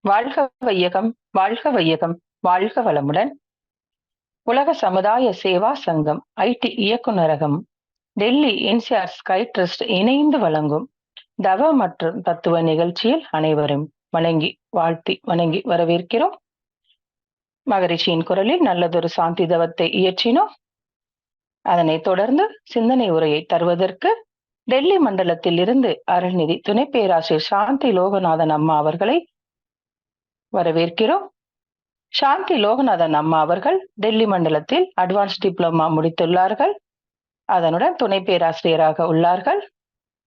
வாழ்க வையகம், வாழ்க வையகம், வாழ்க வளமுடன். உலக சமுதாய சேவா சங்கம், ஐடி இயக்குநரகம், டெல்லி என்சிஆர் ஸ்கை ட்ரஸ்ட் இணைந்து வழங்கும் தவ மற்றும் தத்துவ நிகழ்ச்சியில் அனைவரும் வணங்கி வாழ்த்தி வணங்கி வரவேற்கிறோம். மகரிஷியின் குரலில் நல்லதொரு சாந்தி தவத்தை இயற்றினோம். அதனைத் தொடர்ந்து சிந்தனை உரையை தருவதற்கு டெல்லி மண்டலத்தில் இருந்து அருள்நிதி துணை பேராசிரியர் சாந்தி லோகநாதன் அம்மா அவர்களை வரவேற்கிறோம். சாந்தி லோகநாதன் அம்மா அவர்கள் டெல்லி மண்டலத்தில் அட்வான்ஸ் டிப்ளமா முடித்துள்ளார்கள். அதனுடன் துணை பேராசிரியராக உள்ளார்கள்.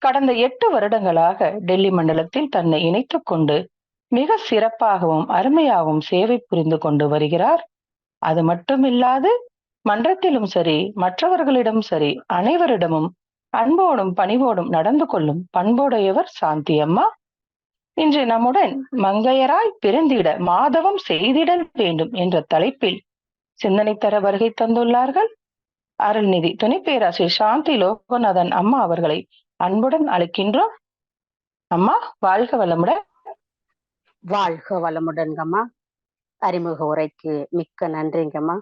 கடந்த 8 வருடங்களாக டெல்லி மண்டலத்தில் தன்னை இணைத்துக் கொண்டு மிக சிறப்பாகவும் அருமையாகவும் சேவை புரிந்து கொண்டு வருகிறார். அது மட்டுமில்லாது மன்றத்திலும் சரி, மற்றவர்களிடம் சரி, அனைவரிடமும் அன்போடும் பணிவோடும் நடந்து கொள்ளும் பண்புடையவர் சாந்தி அம்மா. இன்று நம்முடன் மங்கையராய் பிறந்திட மாதவம் செய்திடல் வேண்டும் என்ற தலைப்பில் சிந்தனை தர வருகை தந்துள்ளார்கள். அருள்நிதி துணை பேராசிரியர் சாந்தி லோகநாதன் அம்மா அவர்களை அன்புடன் அழைக்கின்றோம். அம்மா வாழ்க வளமுடன். வாழ்க வளமுடன்கம்மா. அறிமுக உரைக்கு மிக்க நன்றிங்கம்மா.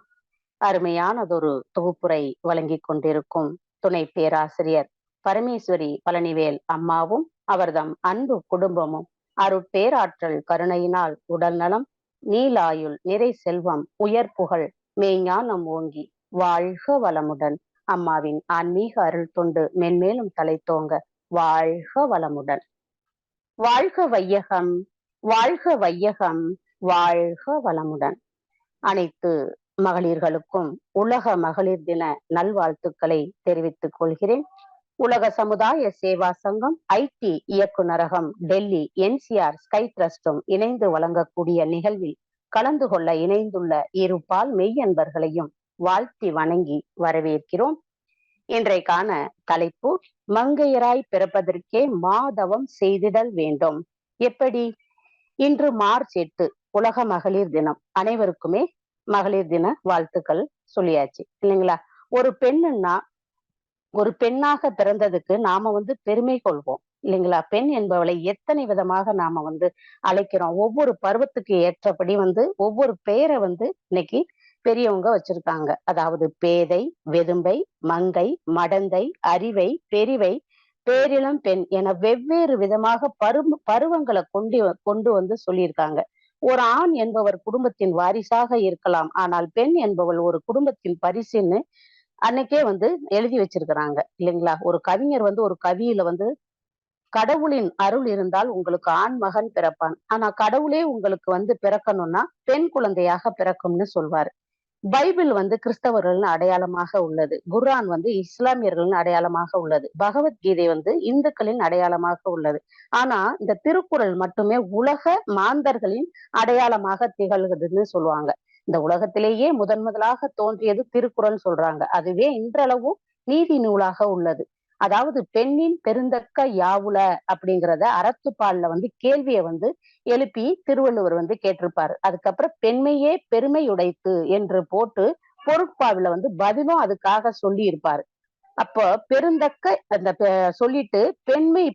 அருமையானதொரு தொகுப்புரை வழங்கி கொண்டிருக்கும் துணை பேராசிரியர் பரமேஸ்வரி பழனிவேல் அம்மாவும் அவர்தம் அன்பு குடும்பமும் அருட்பேராற்றல் கருணையினால் உடல் நலம், நீலாயுள், நிறை செல்வம், உயர் புகழ், மெய்ஞானம் ஓங்கி வாழ்க வளமுடன். அம்மாவின் ஆன்மீக அருள் தொண்டு மென்மேலும் தலைத்தோங்க வாழ்க வளமுடன். வாழ்க வையகம், வாழ்க வையகம், வாழ்க வளமுடன். அனைத்து மகளிர்களுக்கும் உலக மகளிர் தின நல்வாழ்த்துக்களை தெரிவித்துக் கொள்கிறேன். உலக சமுதாய சேவா சங்கம், ஐடி இயக்குநரகம், டெல்லி என்சிஆர் ஸ்கை ட்ரஸ்டும் இணைந்து வழங்கக்கூடிய நிகழ்வில் கலந்து கொள்ள இணைந்துள்ள இருபால் மெய்யன்பர்களையும் வாழ்த்தி வணங்கி வரவேற்கிறோம். இன்றைக்கான தலைப்பு, மங்கையராய் பிறப்பதற்கே மாதவம் செய்திடல் வேண்டும். எப்படி? இன்று மார்ச் 8 உலக மகளிர் தினம். அனைவருக்குமே மகளிர் தின வாழ்த்துக்கள் சொல்லியாச்சு இல்லைங்களா? ஒரு பெண்ணுன்னா, ஒரு பெண்ணாக பிறந்ததுக்கு நாம பெருமை கொள்வோம் இல்லைங்களா? பெண் என்பவளை எத்தனை விதமாக நாம அழைக்கிறோம். ஒவ்வொரு பருவத்துக்கு ஏற்றபடி ஒவ்வொரு பெயரை இன்னைக்கு பெரியவங்க வச்சிருக்காங்க. அதாவது பேதை, வெதும்பை, மங்கை, மடந்தை, அறிவை, பெரிவை, பேரிளம் பெண் என வெவ்வேறு விதமாக பருவங்களை கொண்டு சொல்லியிருக்காங்க. ஒரு ஆண் என்பவர் குடும்பத்தின் வாரிசாக இருக்கலாம், ஆனால் பெண் என்பவள் ஒரு குடும்பத்தின் பரிசுன்னு அன்னைக்கே எழுதி வச்சிருக்கிறாங்க இல்லைங்களா? ஒரு கவிஞர் ஒரு கவியில கடவுளின் அருள் இருந்தால் உங்களுக்கு ஆண் மகன் பிறப்பான், ஆனா கடவுளே உங்களுக்கு பிறக்கணும்னா பெண் குழந்தையாக பிறக்கும்னு சொல்வாரு. பைபிள் கிறிஸ்தவர்களின் அடையாளமாக உள்ளது. குர்ஆன் இஸ்லாமியர்களின் அடையாளமாக உள்ளது. பகவத்கீதை இந்துக்களின் அடையாளமாக உள்ளது. ஆனா இந்த திருக்குறள் மட்டுமே உலக மாந்தர்களின் அடையாளமாக திகழ்கிறதுன்னு சொல்லுவாங்க. இந்த உலகத்திலேயே முதலாக தோன்றியது திருக்குறள் சொல்றாங்க. அதுவே இன்றளவும் நீதி நூலாக உள்ளது. அதாவது பெண்ணின் பெருந்தக்க யாவுல அப்படிங்கிறத அறத்துப்பால்ல கேள்வியை எழுப்பி திருவள்ளுவர் கேட்டிருப்பாரு. அதுக்கப்புறம் பெண்மையே பெருமையுடைத்து என்று போட்டு பொருட்பாவில பதிலும் அதுக்காக சொல்லி இருப்பாரு. அப்போ பெருந்தக்க அந்த சொல்லிட்டு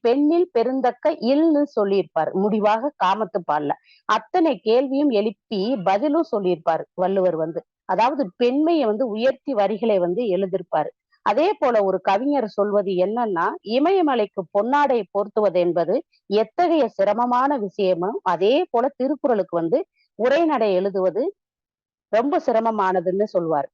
பெண்ணில் பெருந்தக்க இல்னு சொல்லியிருப்பாரு முடிவாக காமத்துப்பால்ல. அத்தனை கேள்வியும் எழுப்பி பதிலும் சொல்லியிருப்பாரு வள்ளுவர். அதாவது பெண்மையை உயர்த்தி வரிகளை எழுதியிருப்பாரு. அதே போல ஒரு கவிஞர் சொல்வது என்னன்னா, இமயமலைக்கு பொன்னாடை போர்த்துவது என்பது எத்தகைய சிரமமான விஷயமோ அதே போல திருக்குறளுக்கு உரைநடை எழுதுவது ரொம்ப சிரமமானதுன்னு சொல்வார்.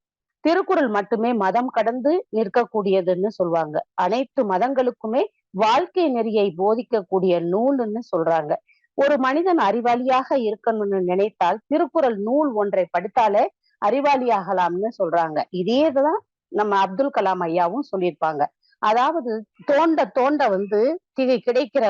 திருக்குறள் மட்டுமே மதம் கடந்து நிற்கக்கூடியதுன்னு சொல்லுவாங்க. அனைத்து மதங்களுக்குமே வாழ்க்கை நெறியை போதிக்கக்கூடிய நூல்னு சொல்றாங்க. ஒரு மனிதன் அறிவாளியாக இருக்கணும்னு நினைத்தால் திருக்குறள் நூல் ஒன்றை படித்தாலே அறிவாளியாகலாம்னு சொல்றாங்க. இதேதான் நம்ம அப்துல் கலாம் ஐயாவும் சொல்லியிருப்பாங்க. அதாவது தோண்ட தோண்ட கிடைக்கிற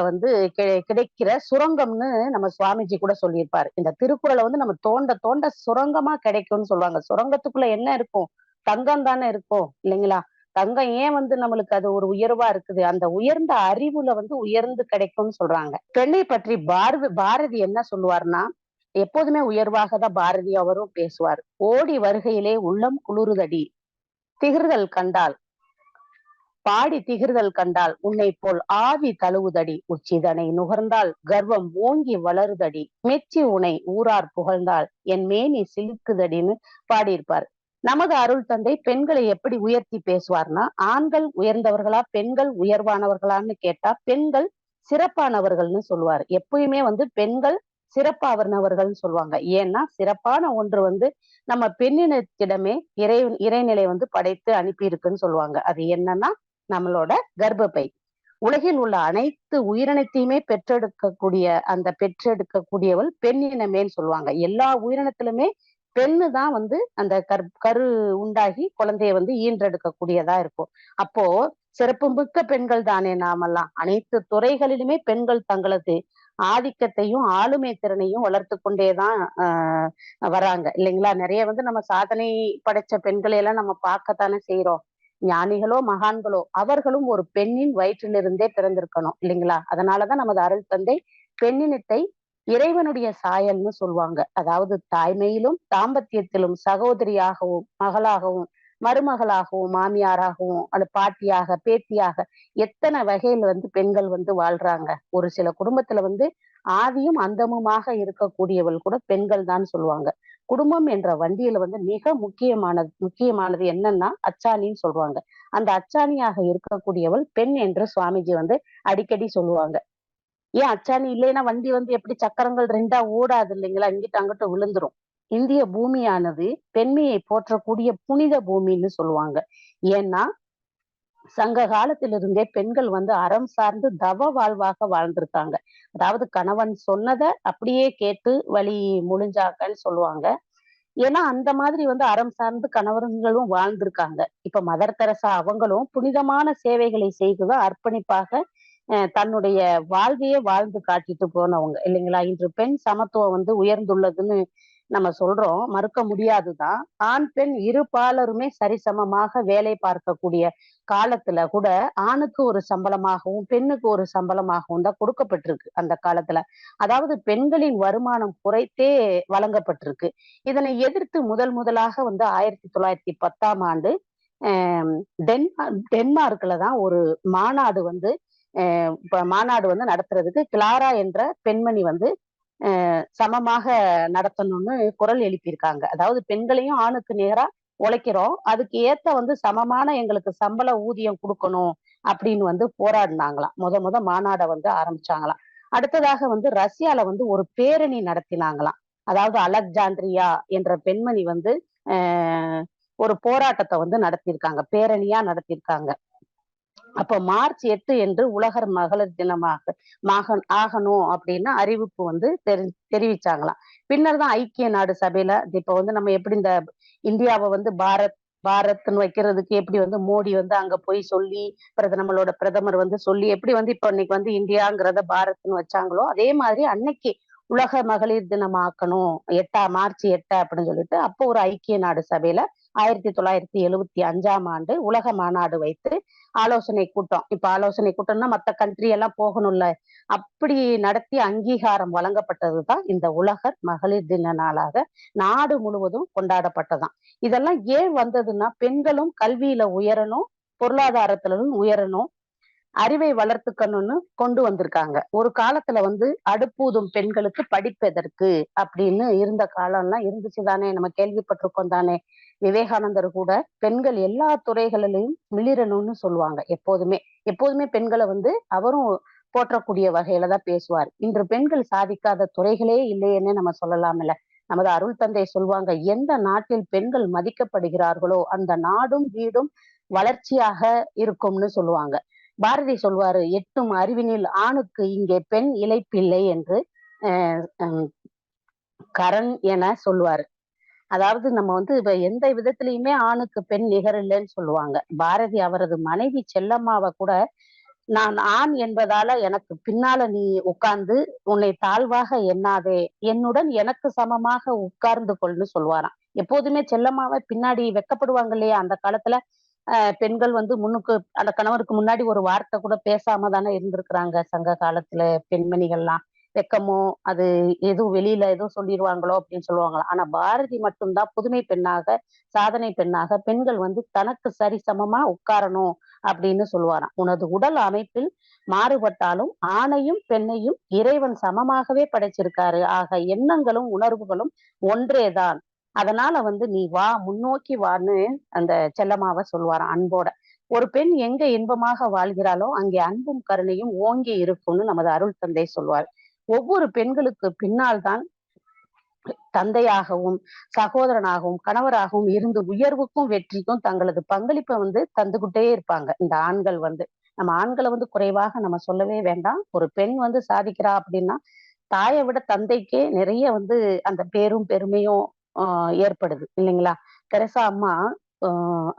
கிடைக்கிற சுரங்கம்னு நம்ம சுவாமிஜி கூட சொல்லியிருப்பாரு. இந்த திருக்குறளை நம்ம தோண்ட தோண்ட சுரங்கமா கிடைக்கும்னு சொல்லுவாங்க. சுரங்கத்துக்குள்ள என்ன இருக்கும்? தங்கம் தானே இருக்கும் இல்லைங்களா? தங்கம் ஏன் நம்மளுக்கு அது ஒரு உயர்வா இருக்குது? அந்த உயர்ந்த அறிவுல உயர்ந்து கிடைக்கும்னு சொல்றாங்க. பெண்ணை பற்றி பாரதி என்ன சொல்லுவார்னா, எப்போதுமே உயர்வாக தான் பாரதி அவரும் பேசுவார். ஓடி வருகையிலே உள்ளம் குளிருதடி, திகழ்தல் கண்டால் பாடி திகிர்தல் கண்டால் உன்னை போல் ஆவி தழுவுதடி, உச்சிதனை நுகர்ந்தால் கர்வம் ஓங்கி வளருதடி, மெச்சி உனை ஊரார் புகழ்ந்தால் என் மேனி சிலுக்குதடின்னு பாடியிருப்பார். நமது அருள் தந்தை பெண்களை எப்படி உயர்த்தி பேசுவார்னா, ஆண்கள் உயர்ந்தவர்களா பெண்கள் உயர்வானவர்களான்னு கேட்டா பெண்கள் சிறப்பானவர்கள்னு சொல்லுவாரு. எப்பயுமே பெண்கள் சிறப்பானவர்கள்னு சொல்லுவாங்க. ஏன்னா சிறப்பான ஒன்று நம்ம பெண்ணினத்திடமே இறைநிலை படைத்து அனுப்பி இருக்குன்னு சொல்லுவாங்க. அது என்னன்னா நம்மளோட கர்ப்பப்பை. உலகில் உள்ள அனைத்து உயிரினத்தையுமே பெற்றெடுக்கக்கூடியவள் பெண்ணினமேன்னு சொல்லுவாங்க. எல்லா உயிரினத்திலுமே பெண்ணு தான் அந்த கரு உண்டாகி குழந்தைய ஈன்றெடுக்கக்கூடியதா இருக்கும். அப்போ சிறப்பு மிக்க பெண்கள் தானே நாமெல்லாம். அனைத்து துறைகளிலுமே பெண்கள் தங்களது ஆதிக்கத்தையும் ஆளுமை திறனையும் வளர்த்து கொண்டேதான் வராங்க இல்லைங்களா? நிறைய நம்ம சாதனை படைச்ச பெண்களை எல்லாம் நம்ம பார்க்கத்தானே செய்யறோம். ஞானிகளோ மகான்களோ அவர்களும் ஒரு பெண்ணின் வயிற்றிலிருந்தே பிறந்திருக்கணும் இல்லைங்களா? அதனாலதான் நமது அருள் தந்தை பெண்ணினத்தை இறைவனுடைய சாயல்னு சொல்லுவாங்க. அதாவது தாய்மையிலும் தாம்பத்தியத்திலும் சகோதரியாகவும் மகளாகவும் மருமகளாகவும் மாமியாராகவும் அது பாட்டியாக பேத்தியாக எத்தனை வகையில் பெண்கள் வாழ்றாங்க. ஒரு சில குடும்பத்துல ஆதியும் அந்தமுமாக இருக்கக்கூடியவள் கூட பெண்கள் தான் சொல்லுவாங்க. குடும்பம் என்ற வண்டியில மிக முக்கியமானது என்னன்னா அச்சாணின்னு சொல்லுவாங்க. அந்த அச்சாணியாக இருக்கக்கூடியவள் பெண் என்று சுவாமிஜி அடிக்கடி சொல்லுவாங்க. ஏன் அச்சாணி இல்லைன்னா வண்டி எப்படி சக்கரங்கள் ரெண்டா ஓடாது இல்லைங்களா? இங்கிட்டு அங்கிட்டு விழுந்துரும். இந்திய பூமியானது பெண்மையை போற்றக்கூடிய புனித பூமின்னு சொல்லுவாங்க. ஏன்னா சங்க காலத்திலிருந்தே பெண்கள் அறம் சார்ந்து தவ வாழ்வாக வாழ்ந்திருக்காங்க. அதாவது கணவன் சொன்னதை அப்படியே கேட்டு வழி முழிஞ்சாங்கன்னு சொல்லுவாங்க. ஏன்னா அந்த மாதிரி அறம் சார்ந்து கணவர்களும் வாழ்ந்திருக்காங்க. இப்ப மதர் தெரசா அவங்களும் புனிதமான சேவைகளை செய்துதான் அர்ப்பணிப்பாக தன்னுடைய வாழ்வையே வாழ்ந்து காட்டிட்டு போனவங்க இல்லைங்களா? இன்று பெண் சமத்துவம் உயர்ந்துள்ளதுன்னு நம்ம சொல்றோம், மறுக்க முடியாதுதான். ஆண் பெண் இரு பாலருமே சரிசமமாக வேலை பார்க்கக்கூடிய காலத்துல கூட ஆணுக்கு ஒரு சம்பளமாகவும் பெண்ணுக்கு ஒரு சம்பளமாகவும் தான் கொடுக்கப்பட்டிருக்கு அந்த காலத்துல. அதாவது பெண்களின் வருமானம் குறைத்தே வழங்கப்பட்டிருக்கு. இதனை எதிர்த்து முதலாக 1910ஆம் ஆண்டு டென்மார்க்ல தான் ஒரு மாநாடு மாநாடு நடத்துறதுக்கு கிளாரா என்ற பெண்மணி சமமாக நடத்தணும்னு குரல் எழுப்பியிருக்காங்க. அதாவது பெண்களையும் ஆணுக்கு நேரா உழைக்கிறோம், அதுக்கு ஏத்த சமமான எங்களுக்கு சம்பள ஊதியம் கொடுக்கணும் அப்படின்னு போராடினாங்களாம். முத மாநாட ஆரம்பிச்சாங்களாம். அடுத்ததாக ரஷ்யால ஒரு பேரணி நடத்தினாங்களாம். அதாவது அலெக்சாண்ட்ரியா என்ற பெண்மணி ஒரு போராட்டத்தை நடத்தியிருக்காங்க, பேரணியா நடத்தியிருக்காங்க. அப்ப மார்ச் 8 என்று உலகர் மகளிர் தினமாக ஆகணும் அப்படின்னு அறிவிப்பு தெரிவிச்சாங்களாம். பின்னர் தான் ஐக்கிய நாடு சபையில இப்ப நம்ம எப்படி இந்த இந்தியாவை பாரத்ன்னு வைக்கிறதுக்கு எப்படி மோடி அங்க போய் சொல்லி நம்மளோட பிரதமர் சொல்லி எப்படி இப்ப இன்னைக்கு இந்தியாங்கிறத பாரத்ன்னு வச்சாங்களோ, அதே மாதிரி அன்னைக்கு உலக மகளிர் தினம் ஆக்கணும் மார்ச் 8 அப்படின்னு சொல்லிட்டு அப்போ ஒரு ஐக்கிய நாடு சபையில 1975ஆம் ஆண்டு உலக மாநாடு வைத்து ஆலோசனை கூட்டம். இப்ப ஆலோசனை கூட்டம்னா மத்த கண்ட்ரி எல்லாம் போகணும்ல, அப்படி நடத்தி அங்கீகாரம் வழங்கப்பட்டதுதான் இந்த உலக மகளிர் தின நாளாக நாடு முழுவதும் கொண்டாடப்பட்டதாம். இதெல்லாம் ஏன் வந்ததுன்னா பெண்களும் கல்வியில உயரணும், பொருளாதாரத்திலும் உயரணும், அறிவை வளர்த்துக்கணும்னு கொண்டு வந்திருக்காங்க. ஒரு காலத்துல அடுப்பூதும் பெண்களுக்கு படிப்பெதற்கு அப்படின்னு இருந்த காலம்லாம் இருந்துச்சுதானே, நம்ம கேள்விப்பட்டிருக்கோம் தானே. விவேகானந்தர் கூட பெண்கள் எல்லா துறைகளிலையும் மிளிரணும்னு சொல்லுவாங்க. எப்போதுமே பெண்களை அவரும் போற்றக்கூடிய வகையில தான் பேசுவார். இன்று பெண்கள் சாதிக்காத துறைகளே இல்லையேன்னு நம்ம சொல்லலாம்ல. நமது அருள் தந்தை சொல்லுவாங்க, எந்த நாட்டில் பெண்கள் மதிக்கப்படுகிறார்களோ அந்த நாடும் வீடும் வளர்ச்சியாக இருக்கும்னு சொல்லுவாங்க. பாரதி சொல்வாரு, எட்டும் அறிவினில் ஆணுக்கு இங்கே பெண் இளைப்பில்லை என்று கரண் என சொல்லுவாரு. அதாவது நம்ம இப்ப எந்த விதத்திலயுமே ஆணுக்கு பெண் நிகர் இல்லைன்னு சொல்லுவாங்க. பாரதி அவரது மனைவி செல்லம்மாவை கூட, நான் ஆண் என்பதால எனக்கு பின்னால நீ உட்கார்ந்து உன்னை தாழ்வாக எண்ணாதே, என்னுடன் எனக்கு சமமாக உட்கார்ந்து கொள்னு சொல்லுவாராம். எப்போதுமே செல்லம்மாவை பின்னாடி வெக்கப்படுவாங்க இல்லையா? அந்த காலத்துல பெண்கள் முன்னுக்கு அந்த கணவருக்கு முன்னாடி ஒரு வார்த்தை கூட பேசாம தானே இருந்திருக்கிறாங்க சங்க காலத்துல பெண்மணிகள்லாம். வெக்கமோ அது எதுவும் வெளியில எதுவும் சொல்லிடுவாங்களோ அப்படின்னு சொல்லுவாங்களாம். ஆனா பாரதி மட்டும்தான் புதுமை பெண்ணாக, சாதனை பெண்ணாக பெண்கள் தனக்கு சரிசமமா உட்காரணும் அப்படின்னு சொல்லுவாராம். உனது உடல் அமைப்பில் மாறுபட்டாலும் ஆணையும் பெண்ணையும் இறைவன் சமமாகவே படைச்சிருக்காரு. ஆக எண்ணங்களும் உணர்வுகளும் ஒன்றேதான். அதனால வந்து நீ வா, முன்னோக்கி வான்னு அந்த செல்லம்மாவ சொல்லுவாராம் அன்போட. ஒரு பெண் எங்க இன்பமாக வாழ்கிறாளோ அங்கே அன்பும் கருணையும் ஓங்கி இருக்கும்னு நமது அருள் தந்தை சொல்வார். ஒவ்வொரு பெண்களுக்கு பின்னால் தான் தந்தையாகவும் சகோதரனாகவும் கணவராகவும் இருந்து உயர்வுக்கும் வெற்றிக்கும் தங்களது பங்களிப்பை வந்து தந்துகிட்டே இருப்பாங்க இந்த ஆண்கள் வந்து. நம்ம ஆண்களை வந்து குறைவாக நம்ம சொல்லவே வேண்டாம். ஒரு பெண் வந்து சாதிக்கிறா அப்படின்னா தாயை விட தந்தைக்கே நிறைய வந்து அந்த பேரும் பெருமையும் ஏற்படுது இல்லைங்களா? தெரசா அம்மா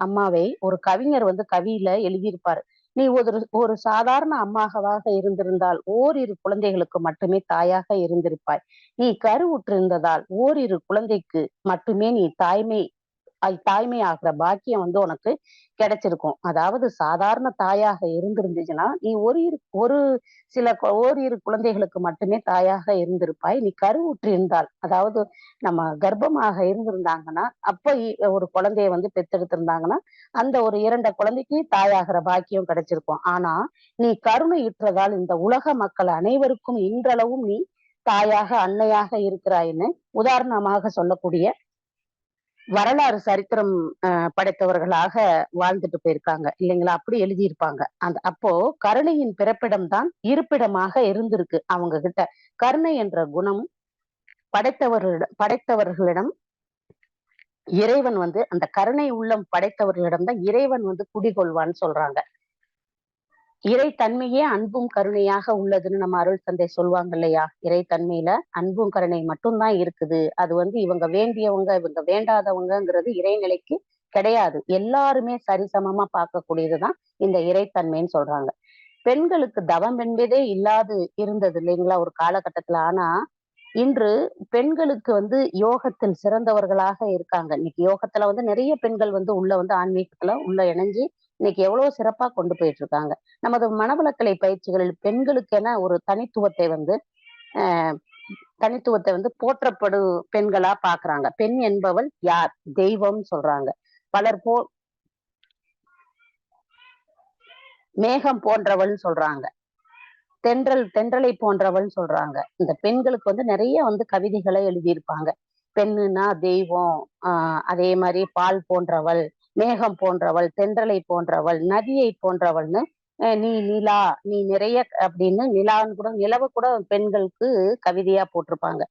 அம்மாவை ஒரு கவிஞர் வந்து கவியில எழுதியிருப்பாரு. நீ ஒரு சாதாரண அம்மாவாக இருந்திருந்தால் ஓரிரு குழந்தைகளுக்கு மட்டுமே தாயாக இருந்திருப்பாய். நீ கருவுற்றிருந்ததால் ஓரிரு குழந்தைக்கு மட்டுமே நீ தாய்மை ஆகிற பாக்கியம் வந்து உனக்கு கிடைச்சிருக்கும். அதாவது சாதாரண தாயாக இருந்திருந்துச்சுன்னா நீ ஒரு ஓரிரு குழந்தைகளுக்கு மட்டுமே தாயாக இருந்திருப்பாய். நீ கருவுற்று இருந்தால், அதாவது நம்ம கர்ப்பமாக இருந்திருந்தாங்கன்னா அப்ப ஒரு குழந்தைய வந்து பெத்தெடுத்திருந்தாங்கன்னா அந்த ஒரு 2 குழந்தைக்கு தாயாகிற பாக்கியம் கிடைச்சிருக்கும். ஆனா நீ கருணையுற்றதால் இந்த உலக மக்கள் அனைவருக்கும் இன்றளவும் நீ தாயாக அன்னையாக இருக்கிறாய்ன்னு உதாரணமாக சொல்லக்கூடிய வரலாறு சரித்திரம் படைத்தவர்களாக வாழ்ந்துட்டு போயிருக்காங்க இல்லைங்களா? அப்படி எழுதியிருப்பாங்க. அப்போ கருணையின் பிறப்பிடம் தான் இருப்பிடமாக இருந்திருக்கு அவங்க கிட்ட. கருணை என்ற குணம் படைத்தவர்களிடம் இறைவன் வந்து அந்த கருணை உள்ளம் படைத்தவர்களிடம் தான் இறைவன் வந்து குடிகொள்வான்னு சொல்றாங்க. இறைத்தன்மையே அன்பும் கருணையாக உள்ளதுன்னு நம்ம அருள் தந்தை சொல்லுவாங்க இல்லையா? இறைத்தன்மையில அன்பும் கருணை மட்டும்தான் இருக்குது. அது வந்து இவங்க வேண்டியவங்க, இவங்க வேண்டாதவங்கங்கிறது இறைநிலைக்கு கிடையாது. எல்லாருமே சரிசமமா பார்க்கக்கூடியதுதான் இந்த இறைத்தன்மைன்னு சொல்றாங்க. பெண்களுக்கு தவம் என்பதே இல்லாது இருந்தது இல்லைங்களா ஒரு காலகட்டத்துல. ஆனா இன்று பெண்களுக்கு வந்து யோகத்தில் சிறந்தவர்களாக இருக்காங்க. இன்னைக்கு யோகத்துல வந்து நிறைய பெண்கள் வந்து உள்ள வந்து ஆன்மீகத்துல உள்ள இணைஞ்சு இன்னைக்கு எவ்வளவு சிறப்பா கொண்டு போயிட்டு இருக்காங்க. நமது மனவளக்கலை பயிற்சிகளில் பெண்களுக்கென ஒரு தனித்துவத்தை வந்து போற்றப்படும் பெண்களா பாக்குறாங்க. பெண் என்பவள் யார்? தெய்வம் சொல்றாங்க. பலர் மேகம் போன்றவள் சொல்றாங்க. தென்றலை போன்றவள் சொல்றாங்க. இந்த பெண்களுக்கு வந்து நிறைய வந்து கவிதைகளை எழுதியிருப்பாங்க. பெண்ணுன்னா தெய்வம், அதே மாதிரி பால் போன்றவள், மேகம் போன்றவள், தென்றலை போன்றவள், நதியை போன்றவள்னு நீ நிலா, நீ நிறைய அப்படின்னு நிலவை கூட பெண்களுக்கு கவிதையா போட்டிருப்பாங்க.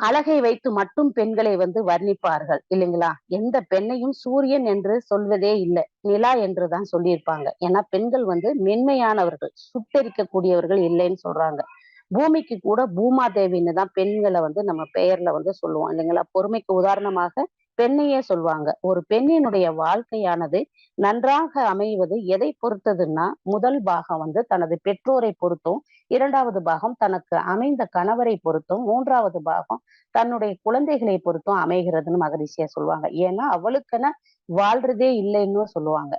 அழகை வைத்து மட்டும் பெண்களை வந்து வர்ணிப்பார்கள் இல்லைங்களா? எந்த பெண்ணையும் சூரியன் என்று சொல்வதே இல்லை, நிலா என்றுதான் சொல்லியிருப்பாங்க. ஏன்னா பெண்கள் வந்து மென்மையானவர்கள், சுட்டெரிக்கக்கூடியவர்கள் இல்லைன்னு சொல்றாங்க. பூமிக்கு கூட பூமாதேவின்னு தான் பெண்களை வந்து நம்ம பெயர்ல வந்து சொல்லுவோம் இல்லைங்களா? பொறுமைக்கு உதாரணமாக பெண்ணையே சொல்லுவாங்க. ஒரு பெண்ணினுடைய வாழ்க்கையானது நன்றாக அமைவது எதை பொறுத்ததுன்னா, முதல் பாகம் வந்து தனது பெற்றோரை பொறுத்தும், 2வது பாகம் தனக்கு அமைந்த கணவரை பொறுத்தும், 3வது பாகம் தன்னுடைய குழந்தைகளை பொறுத்தும் அமைகிறதுன்னு மகரிஷியா சொல்லுவாங்க. ஏன்னா அவளுக்கென வாழ்றதே இல்லைன்னு சொல்லுவாங்க.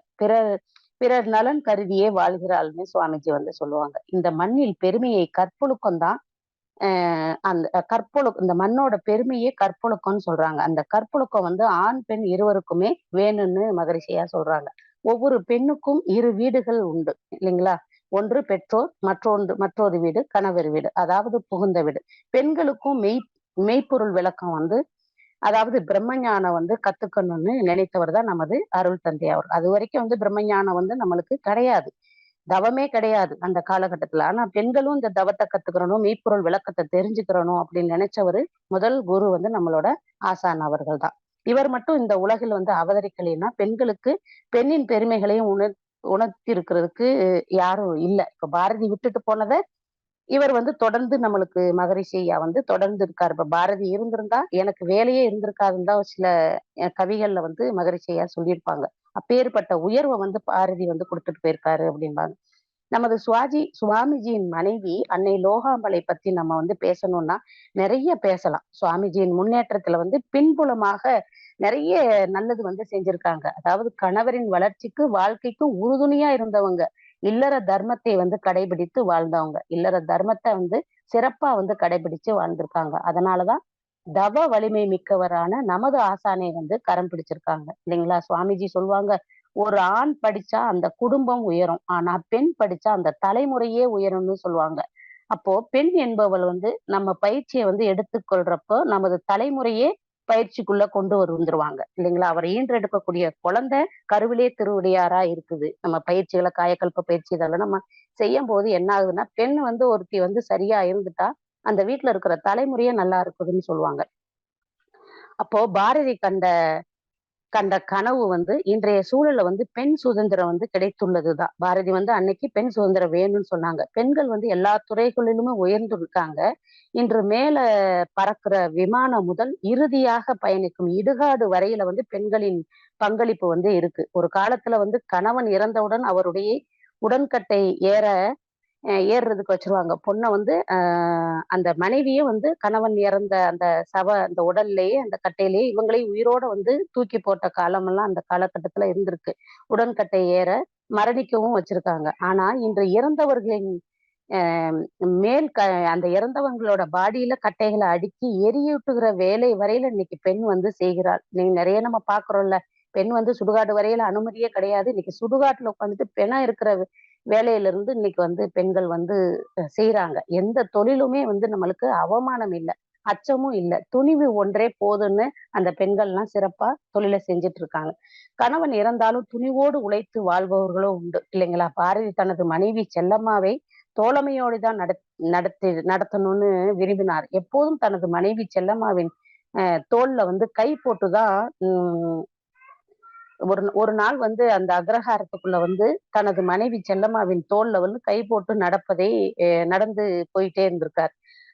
பிறர் நலன் கருதியே வாழ்கிறாள்னு சுவாமிஜி வந்து சொல்லுவாங்க. இந்த மண்ணில் பெருமையை கற்பொழுக்கம் தான். இந்த மண்ணோட பெருமையே கற்பொழுக்கம்னு சொல்றாங்க. அந்த கற்பொழுக்கம் வந்து ஆண் பெண் இருவருக்குமே வேணும்னு மகரிஷியா சொல்றாங்க. ஒவ்வொரு பெண்ணுக்கும் 2 வீடுகள் உண்டு இல்லைங்களா? ஒன்று பெற்றோர், மற்றொரு வீடு கணவர் வீடு, அதாவது புகுந்த வீடு. பெண்களுக்கும் மெய்ப்பொருள் விளக்கம் வந்து, அதாவது பிரம்மஞானம் வந்து கத்துக்கணும்னு நினைத்தவர் தான் நமது அருள் தந்தை அவர். அது வரைக்கும் வந்து பிரம்மஞானம் வந்து நம்மளுக்கு கிடையாது, தவமே கிடையாது அந்த காலகட்டத்துல. ஆனா பெண்களும் இந்த தவத்தை கத்துக்கிறணும், மெய்ப்பொருள் விளக்கத்தை தெரிஞ்சுக்கிறணும் அப்படின்னு நினைச்சவரு முதல் குரு வந்து நம்மளோட ஆசான் அவர்கள் தான். இவர் மட்டும் இந்த உலகில் வந்து அவதரிக்கலைன்னா பெண்களுக்கு பெண்ணின் பெருமைகளையும் உணர்த்தி இருக்கிறதுக்கு யாரும் இல்லை. இப்ப பாரதி விட்டுட்டு போனதை இவர் வந்து தொடர்ந்து நம்மளுக்கு மகரிஷி ஐயா வந்து தொடர்ந்து இருக்காரு. இப்ப பாரதி இருந்திருந்தா எனக்கு வேலையே இருந்திருக்காதுன்னு தான் சில கவிகள்ல வந்து மகரிஷி ஐயா சொல்லியிருப்பாங்க. அப்பேற்பட்ட உயர்வை வந்து பாரதி வந்து கொடுத்துட்டு போயிருக்காரு அப்படிம்பாங்க. நமது சுவாமிஜியின் மனைவி அன்னை லோகாம்பலை பத்தி நம்ம வந்து பேசணும்னா நிறைய பேசலாம். சுவாமிஜியின் முன்னேற்றத்துல வந்து பின்புலமாக நிறைய நல்லது வந்து செஞ்சிருக்காங்க. அதாவது கணவரின் வளர்ச்சிக்கு வாழ்க்கைக்கும் உறுதுணையா இருந்தவங்க, இல்லற தர்மத்தை வந்து கடைபிடித்து வாழ்ந்தவங்க, இல்லற தர்மத்தை வந்து சிறப்பா வந்து கடைபிடிச்சு வாழ்ந்திருக்காங்க. அதனாலதான் தவ வலிமை மிக்கவரான நமது ஆசானை வந்து கரம் பிடிச்சிருக்காங்க இல்லைங்களா? சுவாமிஜி சொல்லுவாங்க, ஒரு ஆண் படிச்சா அந்த குடும்பம் உயரும். ஆனா பெண் படிச்சா அந்த தலைமுறையே உயரும்னு சொல்லுவாங்க. அப்போ பெண் என்பவள் வந்து நம்ம பயிற்சிய வந்து எடுத்துக்கொள்றப்போ, நமது தலைமுறையே பயிற்சிக்குள்ள கொண்டு வந்துருவாங்க. இல்லைங்களா? அவர் ஈன்றெடுக்கக்கூடிய குழந்தை கருவிலே திருவுடையாரா இருக்குது. நம்ம பயிற்சிகள காயகல்ப பயிற்சி இதெல்லாம் நம்ம செய்யும்போது என்ன ஆகுதுன்னா, பெண் வந்து ஒருத்தி வந்து சரியா இருந்துட்டா, அந்த வீட்ல இருக்கிற தலைமுறையே நல்லா இருக்குதுன்னு சொல்லுவாங்க. அப்போ பாரதி கண்ட கண்ட கனவு வந்து இன்றைய சூழல்ல வந்து பெண் சுதந்திரம் வந்து கிடைத்துள்ளதுதான். பாரதி வந்து அன்னைக்கு பெண் சுதந்திரம் வேணும்னு சொன்னாங்க. பெண்கள் வந்து எல்லா துறைகளிலுமே உயர்ந்து இருக்காங்க. இன்று மேல பறக்கிற விமானம் முதல் இறுதியாக பயணிக்கும் இடுகாடு வரையில வந்து பெண்களின் பங்களிப்பு வந்து இருக்கு. ஒரு காலத்துல வந்து கணவன் இறந்தவுடன் அவருடைய உடன்கட்டை ஏற ஏறுறதுக்கு வச்சுருவாங்க. பொண்ண வந்து அந்த மனைவியே வந்து கணவன் இறந்த அந்த அந்த உடல்லயே, அந்த கட்டையிலேயே இவங்களையும் உயிரோட வந்து தூக்கி போட்ட காலமெல்லாம் அந்த காலகட்டத்துல இருந்திருக்கு. உடன்கட்டை ஏற மரணிக்கவும் வச்சிருக்காங்க. ஆனா, இன்று இறந்தவர்களின் அ மேல் அந்த இறந்தவங்களோட பாடியில கட்டைகள அடுக்கி எரியூட்டுகிற வேலை வரையில இன்னைக்கு பெண் வந்து செய்கிறாள். நீங்க நெறைய நம்ம பார்க்குறோம்ல. பெண் வந்து சுடுகாடு வரையில அனுமதியே கிடையாது. இன்னைக்கு சுடுகாட்டுல உட்காந்துட்டு பிணம் இருக்கிற வேலையிலிருந்து இன்னைக்கு வந்து பெண்கள் வந்து செய்றாங்க. எந்த தொழிலுமே வந்து நம்மளுக்கு அவமானம் இல்ல. அச்சமும் இல்ல. துணிவு ஒன்றே போதும்னு அந்த பெண்கள்லாம் சிறப்பா தொழில செஞ்சுட்டு இருக்காங்க. கணவன் இறந்தாலும் துணிவோடு உழைத்து வாழ்பவர்களும் உண்டு. இல்லைங்களா? பாரதி தனது மனைவி செல்லம்மாவை தோழமையோடு தான் நடத்தணும்னு விரும்பினார். எப்போதும் தனது மனைவி செல்லம்மாவின் தோள்ல வந்து கை போட்டு தான் ஒரு ஒரு நாள் வந்து அந்த அக்ரஹாரத்துக்குள்ள வந்து தனது மனைவி செல்லம்மாவின் தோள்ல வந்து கை போட்டு நடப்பதை நடந்து போயிட்டே இருந்திருக்கார்.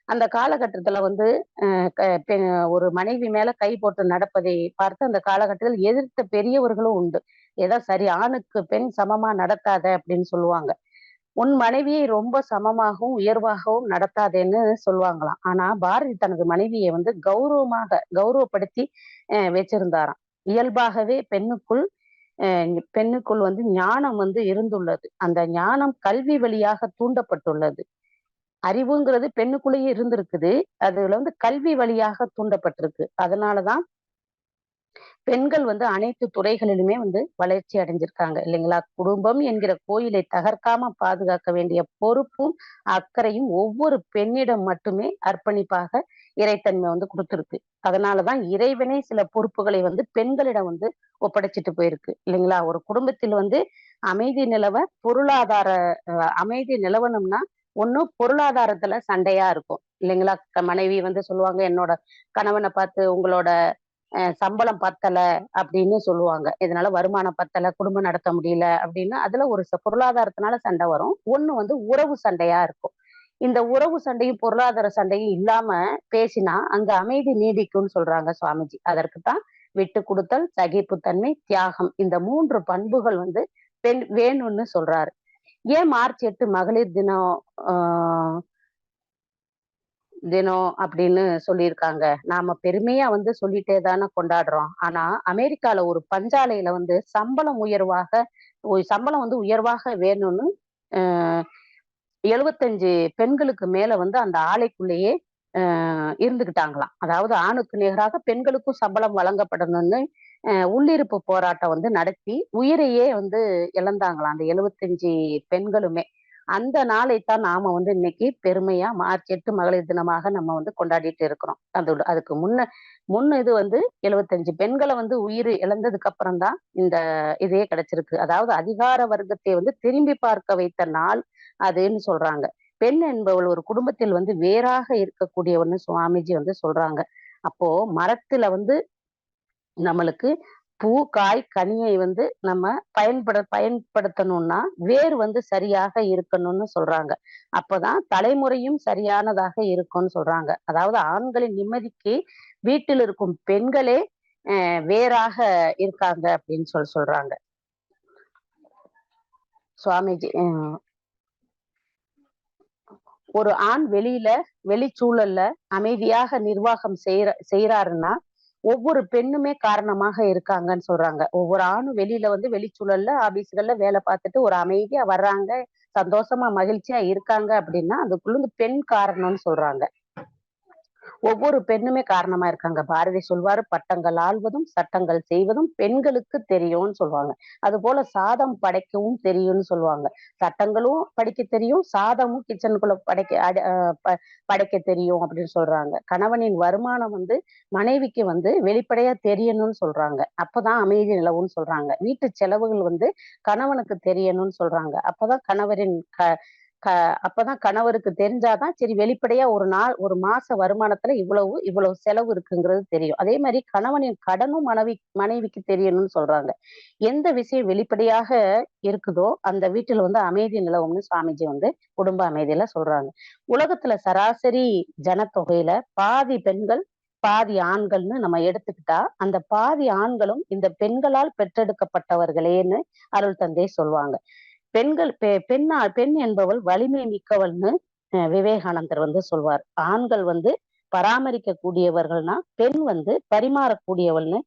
அந்த காலகட்டத்துல வந்து அ க பெ ஒரு மனைவி மேல கை போட்டு நடப்பதை பார்த்து அந்த காலகட்டத்தில் எதிர்த்த பெரியவர்களும் உண்டு. ஏதோ சரி ஆணுக்கு பெண் சமமா நடத்தாத அப்படின்னு சொல்லுவாங்க. உன் மனைவியை ரொம்ப சமமாகவும், உயர்வாகவும் நடத்தாதேன்னு சொல்லுவாங்களாம். ஆனா பாரதி தனது மனைவியை வந்து கௌரவப்படுத்தி வச்சிருந்தாராம். இயல்பாகவே பெண்ணுக்குள் வந்து ஞானம் வந்து இருந்துள்ளது. அந்த ஞானம் கல்வி வழியாக தூண்டப்பட்டுள்ளது. அறிவுங்கிறது பெண்ணுக்குள்ளேயே இருந்திருக்குது. அதுல வந்து கல்வி வழியாக தூண்டப்பட்டிருக்கு. அதனாலதான் பெண்கள் வந்து அனைத்து துறைகளிலுமே வந்து வளர்ச்சி அடைஞ்சிருக்காங்க இல்லைங்களா? குடும்பம் என்கிற கோயிலை தகர்க்காம பாதுகாக்க வேண்டிய பொறுப்பும், அக்கறையும் ஒவ்வொரு பெண்ணிடம் மட்டுமே அர்ப்பணிப்பாக இறைத்தன்மை வந்து குடுத்திருக்கு. அதனாலதான் இறைவனே சில பொறுப்புகளை வந்து பெண்களிடம் வந்து ஒப்படைச்சிட்டு போயிருக்கு இல்லைங்களா? ஒரு குடும்பத்தில் வந்து அமைதி நிலவ பொருளாதார அமைதி நிலவணும்னா, ஒண்ணு பொருளாதாரத்துல சண்டையா இருக்கும் இல்லைங்களா? மனைவி வந்து சொல்லுவாங்க, என்னோட கணவன பார்த்து உங்களோட சம்பளம் பத்தல அப்படின்னு சொல்லுவாங்க. இதனால வருமானம் பத்தல, குடும்பம் நடத்த முடியல அப்படின்னு அதுல ஒரு பொருளாதாரத்தினால சண்டை வரும். ஒண்ணு வந்து உறவு சண்டையா இருக்கும். இந்த உறவு சண்டையும், பொருளாதார சண்டையும் இல்லாம பேசினா அங்க அமைதி நீடிக்கும்னு சொல்றாங்க சுவாமிஜி. அதற்குத்தான் விட்டு குடுத்தல், சகிப்புத்தன்மை, தியாகம் இந்த 3 பண்புகள் வந்து பெண் வேணும்னு சொல்றாரு. ஏன் மார்ச் 8 மகளிர் தினம் ஆ தினம் அப்படின்னு சொல்லியிருக்காங்க. நாம பெருமையா வந்து சொல்லிட்டே தானே கொண்டாடுறோம். ஆனா, அமெரிக்கால ஒரு பஞ்சாலையில வந்து சம்பளம் வந்து உயர்வாக வேணும்னு அ 75 பெண்களுக்கு மேல வந்து அந்த ஆலைக்குள்ளேயே இருந்துகிட்டாங்களாம். அதாவது ஆணுக்கு நிகராக பெண்களுக்கும் சம்பளம் வழங்கப்படணும்னு உள்ளிருப்பு போராட்டம் வந்து நடத்தி, உயிரையே வந்து இழந்தாங்களாம். அந்த 75 பெண்களுமே. அந்த நாளைத்தான் நாம வந்து இன்னைக்கு பெருமையா மார்ச் 8 மகளிர் தினமாக நம்ம வந்து கொண்டாடிட்டு இருக்கிறோம். அதுக்கு இது வந்து 75 பெண்கள வந்து உயிர் இழந்ததுக்கு அப்புறம் தான் இந்த இதே கிடைச்சிருக்கு. அதாவது அதிகார வர்க்கத்தை வந்து திரும்பி பார்க்க வைத்த நாள் அதுன்னு சொல்றாங்க. பெண் என்பவள் ஒரு குடும்பத்தில் வந்து வேறாக இருக்கக்கூடியவன்னு சுவாமிஜி வந்து சொல்றாங்க. அப்போ மரத்துல வந்து நம்மளுக்கு பூ, காய், கனியை வந்து நம்ம பயன்படுத்தணும்னா, வேர் வந்து சரியாக இருக்கணும்னு சொல்றாங்க. அப்பதான் தலைமுறையும் சரியானதாக இருக்கும்னு சொல்றாங்க. அதாவது ஆண்களின் நிம்மதிக்கு வீட்டில் இருக்கும் பெண்களே வேறாக இருக்காங்க அப்படின்னு சொல்றாங்க. சுவாமிஜி ஒரு ஆண் வெளிச்சூழல்ல அமைதியாக நிர்வாகம் செய்றாருன்னா, ஒவ்வொரு பெண்ணுமே காரணமாக இருக்காங்கன்னு சொல்றாங்க. ஒவ்வொரு ஆணும் வெளியில வந்து வெளிச்சூழல்ல, ஆபீஸ்கள்ல வேலை பார்த்துட்டு ஒரு அமைதியா வர்றாங்க, சந்தோஷமா, மகிழ்ச்சியா இருக்காங்க அப்படின்னா, அதுக்குள்ள இந்த பெண் காரணம்னு சொல்றாங்க. ஒவ்வொரு பெண்ணுமே காரணமா இருக்காங்க. பாரதி சொல்வாரு, "பட்டங்கள் ஆள்வதும், சட்டங்கள் செய்வதும் பெண்களுக்கு தெரியும்னு" சொல்லுவாங்க. அதுபோல சாதம் படைக்கவும் தெரியும்னு சொல்லுவாங்க. சட்டங்களும் படிக்க தெரியும், சாதமும் கிச்சனுக்குள்ள படைக்க அட அ ப படைக்க தெரியும் அப்படின்னு சொல்றாங்க. கணவனின் வருமானம் வந்து மனைவிக்கு வந்து வெளிப்படையா தெரியணும்னு சொல்றாங்க. அப்பதான் அமைதி நிலவும்னு சொல்றாங்க. வீட்டு செலவுகள் வந்து கணவனுக்கு தெரியணும்னு சொல்றாங்க. அப்பதான் கணவரின் க அப்பதான் கணவருக்கு தெரிஞ்சாதான் சரி வெளிப்படையா ஒரு நாள் ஒரு மாச வருமானத்துல இவ்வளவு செலவு இருக்குங்கிறது தெரியும். அதே மாரி கணவனின் கடனும் மனைவிக்கு தெரியணும்னு சொல்றாங்க. எந்த விஷயம் வெளிப்படையாக இருக்குதோ அந்த வீட்டில வந்து அமைதி நிலவும்னு சுவாமிஜி வந்து குடும்ப அமைதியில சொல்றாங்க. உலகத்துல சராசரி ஜனத்தொகையில பாதி பெண்கள், பாதி ஆண்கள்னு நம்ம எடுத்துக்கிட்டா, அந்த பாதி ஆண்களும் இந்த பெண்களால் பெற்றெடுக்கப்பட்டவர்களேன்னு அருள் தந்தை சொல்வாங்க. பெண்கள் பெண் என்பவள் வலிமை மிக்கவள்னு விவேகானந்தர் வந்து சொல்வார். ஆண்கள் வந்து பராமரிக்க கூடியவர்கள்னா, பெண் வந்து பரிமாறக்கூடியவள்னு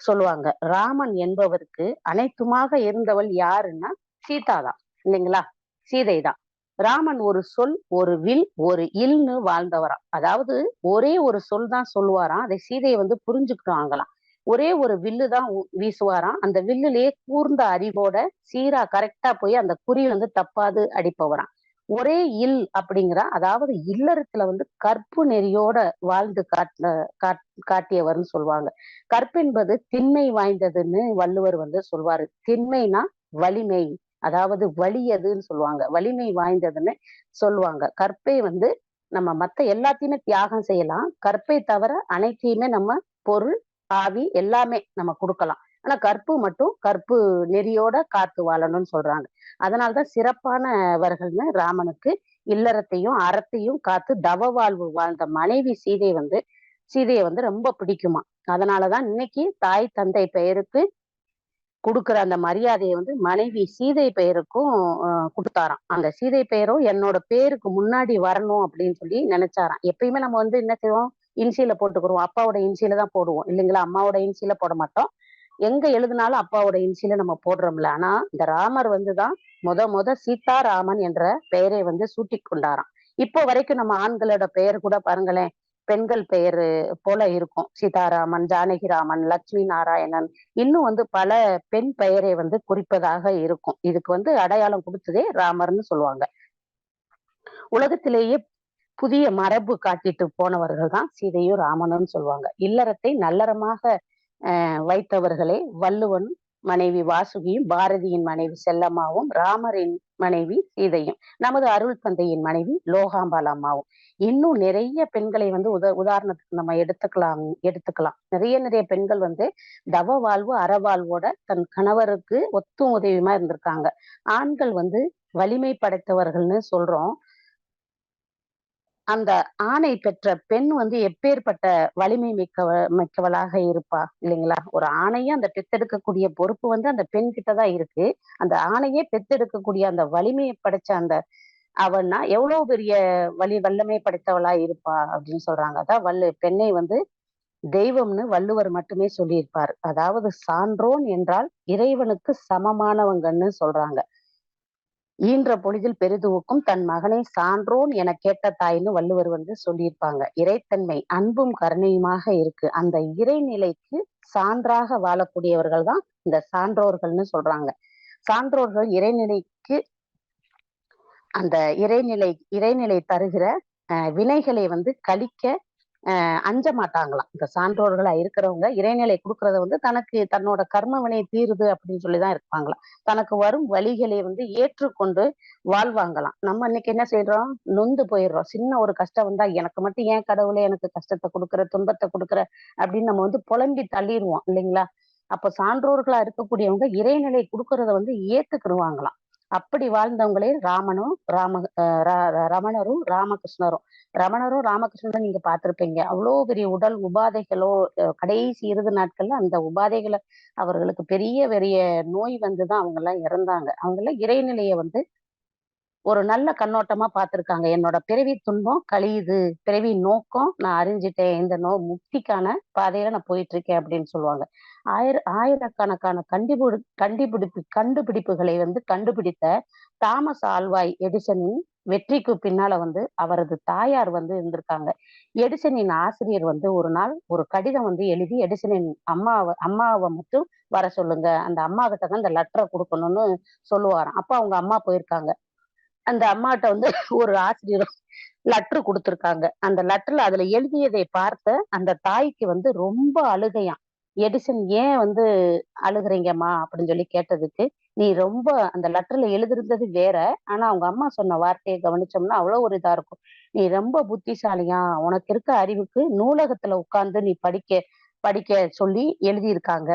சொல்லுவாங்க. ராமன் என்பவருக்கு அனைத்துமாக இருந்தவள் யாருன்னா, சீதா தான். இல்லைங்களா? சீதை தான். ராமன் ஒரு சொல், ஒரு வில், ஒரு இல்ன்னு வாழ்ந்தவராம். அதாவது ஒரே ஒரு சொல் தான் சொல்லுவாராம். அதை சீதைய வந்து புரிஞ்சுக்குவாங்களாம். ஒரே ஒரு வில்லு தான் வீசுவாராம். அந்த வில்லுலயே கூர்ந்த அறிவோட சீரா கரெக்ட்டா போய் அந்த குறி வந்து தப்பாது அடிப்பவராம். ஒரே இல் அப்படிங்கிறா, அதாவது இல்லறத்துல வந்து கற்பு நெறியோட வாழ்ந்து காட்டியவர்ன்னு சொல்லுவாங்க. கற்பென்பது திண்மை வாய்ந்ததுன்னு வள்ளுவர் வந்து சொல்வாரு. திண்மைனா வலிமை. அதாவது வலியதுன்னு சொல்லுவாங்க. வலிமை வாய்ந்ததுன்னு சொல்லுவாங்க. கற்பை வந்து நம்ம மத்த எல்லாத்தையுமே தியாகம் செய்யலாம். கற்பை தவிர அனைத்தையுமே நம்ம பொருள், ஆவி எல்லாமே நம்ம குடுக்கலாம். ஆனா கற்பு மட்டும் கற்பு நெறியோட காத்து வாழணும்னு சொல்றாங்க. அதனாலதான் சிறப்பானவர்கள்னு ராமனுக்கு இல்லறத்தையும், அறத்தையும் காத்து தவ வாழ்வு வாழ்ந்த மனைவி சீதைய வந்து ரொம்ப பிடிக்குமாம். அதனாலதான் இன்னைக்கு தாய், தந்தை பெயருக்கு குடுக்குற அந்த மரியாதைய வந்து மனைவி சீதை பெயருக்கும் குடுத்தாராம். அந்த சீதை பெயரும் என்னோட பேருக்கு முன்னாடி வரணும் அப்படின்னு சொல்லி நெனச்சாராம். எப்பயுமே நம்ம வந்து என்ன செய்வோம்? இனிஷியல போட்டுக்குருவோம். அப்பாவோட இனிஷியல தான் போடுவோம். இல்லைங்களா? அம்மாவோட இனிஷியல போட மாட்டோம். எங்க எழுதினாலும் அப்பாவோட இனிஷியல நம்ம போடுறோம்ல. ஆனா இந்த ராமர் வந்து தான் மொத சீதாராமன் என்ற பெயரை வந்து சூட்டிக் கொண்டாராம். இப்போ வரைக்கும் நம்ம ஆண்களோட பெயர் கூட பாருங்களேன். பெண்கள் பெயரு போல இருக்கும். சீதாராமன், ஜானகிராமன், லட்சுமி நாராயணன் இன்னும் வந்து பல பெண் பெயரை வந்து குறிப்பதாக இருக்கும். இதுக்கு வந்து அடையாளம் குடுத்ததே ராமர்ன்னு சொல்லுவாங்க. உலகத்திலேயே புதிய மரபு காட்டிட்டு போனவர்கள் தான் சீதையும், ராமனும் சொல்லுவாங்க. இல்லறத்தை நல்லறமாக வைத்தவர்களே வள்ளுவன் மனைவி வாசுகியும், பாரதியின் மனைவி செல்லம்மாவும், ராமரின் மனைவி சீதையும், நமது அருள் தந்தையின் மனைவி லோகாம்பாள் அம்மாவும். இன்னும் நிறைய பெண்களை வந்து உதாரணத்துக்கு நம்ம எடுத்துக்கலாம். நிறைய பெண்கள் வந்து தவ வாழ்வு, அறவாழ்வோட தன் கணவருக்கு ஒத்தும் உதவியுமா இருந்திருக்காங்க. ஆண்கள் வந்து வலிமை படைத்தவர்கள்னு சொல்றோம். அந்த ஆணை பெற்ற பெண் வந்து எப்பேர்ப்பட்ட வலிமை மிக்கவளாக இருப்பா இல்லைங்களா? ஒரு ஆணையும் அந்த பெத்தெடுக்கக்கூடிய பொறுப்பு வந்து அந்த பெண் கிட்ட தான் இருக்கு. அந்த ஆணையே பெத்தெடுக்கக்கூடிய அந்த வலிமையை படைச்ச அந்த அவன்னா எவ்வளவு பெரிய வல்லமை படைத்தவளா இருப்பா அப்படின்னு சொல்றாங்க. அதான் பெண்ணை வந்து தெய்வம்னு வள்ளுவர் மட்டுமே சொல்லியிருப்பார். அதாவது சான்றோன் என்றால் இறைவனுக்கு சமமானவங்கன்னு சொல்றாங்க. ஈன்ற பொழுதில் பெரிதுவுக்கும் தன் மகனை சான்றோன் என கேட்ட தாய்ன்னு வள்ளுவர் வந்து சொல்லியிருப்பாங்க. இறைத்தன்மை அன்பும் கருணையுமாக இருக்கு. அந்த இறைநிலைக்கு சான்றாக வாழக்கூடியவர்கள் தான் இந்த சான்றோர்கள்னு சொல்றாங்க. சான்றோர்கள் இறைநிலைக்கு அந்த இறைநிலை தருகிற வினைகளை வந்து கழிக்க அஞ்ச மாட்டாங்களாம். இந்த சான்றோர்களா இருக்கிறவங்க இறைநிலை குடுக்கறத வந்து தன்னோட கர்ம வினை தீருது அப்படின்னு சொல்லிதான் இருப்பாங்களாம். தனக்கு வரும் வழிகளை வந்து ஏற்றுக்கொண்டு வாழ்வாங்களாம். நம்ம இன்னைக்கு என்ன செய்றோம்? நொந்து போயிடுறோம். சின்ன ஒரு கஷ்டம் வந்தா எனக்கு மட்டும் ஏன் கடவுளே எனக்கு கஷ்டத்தை குடுக்குற, துன்பத்தை குடுக்குற அப்படின்னு நம்ம வந்து புலம்பி தள்ளிருவோம் இல்லைங்களா? அப்ப சான்றோர்களா இருக்கக்கூடியவங்க இறைநிலை குடுக்கறத வந்து ஏத்துக்கிடுவாங்களாம். அப்படி வாழ்ந்தவங்களே ரமணரும், ராமகிருஷ்ணரும். ராமகிருஷ்ணரும் நீங்க பார்த்திருப்பீங்க. அவ்வளோ பெரிய உடல் உபாதைகளோ கடைசி இறுதி நாட்கள்ல அந்த உபாதைகள அவர்களுக்கு பெரிய பெரிய நோய் வந்துதான் அவங்கெல்லாம் இறந்தாங்க. அவங்கெல்லாம் இறைநிலைய வந்து ஒரு நல்ல கண்ணோட்டமா பார்த்திருக்காங்க. என்னோட பிறவி துன்பம் கழியுது. பிறவி நோக்கம் நான் அறிஞ்சுட்டேன். இந்த முக்திக்கான பாதையில நான் போயிட்டு இருக்கேன் அப்படின்னு சொல்லுவாங்க. ஆயிரக்கணக்கான கண்டுபிடிப்புகளை வந்து கண்டுபிடித்த தாமஸ் ஆல்வா எடிசனின் வெற்றிக்கு பின்னால வந்து அவரது தாயார் வந்து இருந்திருக்காங்க. எடிசனின் ஆசிரியர் வந்து ஒரு நாள் ஒரு கடிதம் வந்து எழுதி எடிசனின் அம்மாவ மட்டும் வர சொல்லுங்க. அந்த அம்மாகிட்ட தான் இந்த லெட்டர குடுக்கணும்னு சொல்லுவாராம். அப்ப அவங்க அம்மா போயிருக்காங்க. அந்த அம்மாட்ட வந்து ஒரு ஆசிரியர் லெட்டர் குடுத்திருக்காங்க. அந்த லெட்டர்ல அதுல எழுதியதை பார்த்த அந்த தாய்க்கு வந்து ரொம்ப அழுகையாம். எடிசன் ஏன் வந்து அழுகுறீங்கம்மா? அப்படின்னு சொல்லி கேட்டதுக்கு, நீ ரொம்ப அந்த லெட்டர்ல எழுதியிருந்தது வேற. ஆனா அவங்க அம்மா சொன்ன வார்த்தைய கவனிச்சோம்னா, அவ்வளோ ஒரு இதா இருக்கும். நீ ரொம்ப புத்திசாலியாம். உனக்கு இருக்க அறிவுக்கு நூலகத்துல உட்கார்ந்து நீ படிக்க படிக்க சொல்லி எழுதியிருக்காங்க.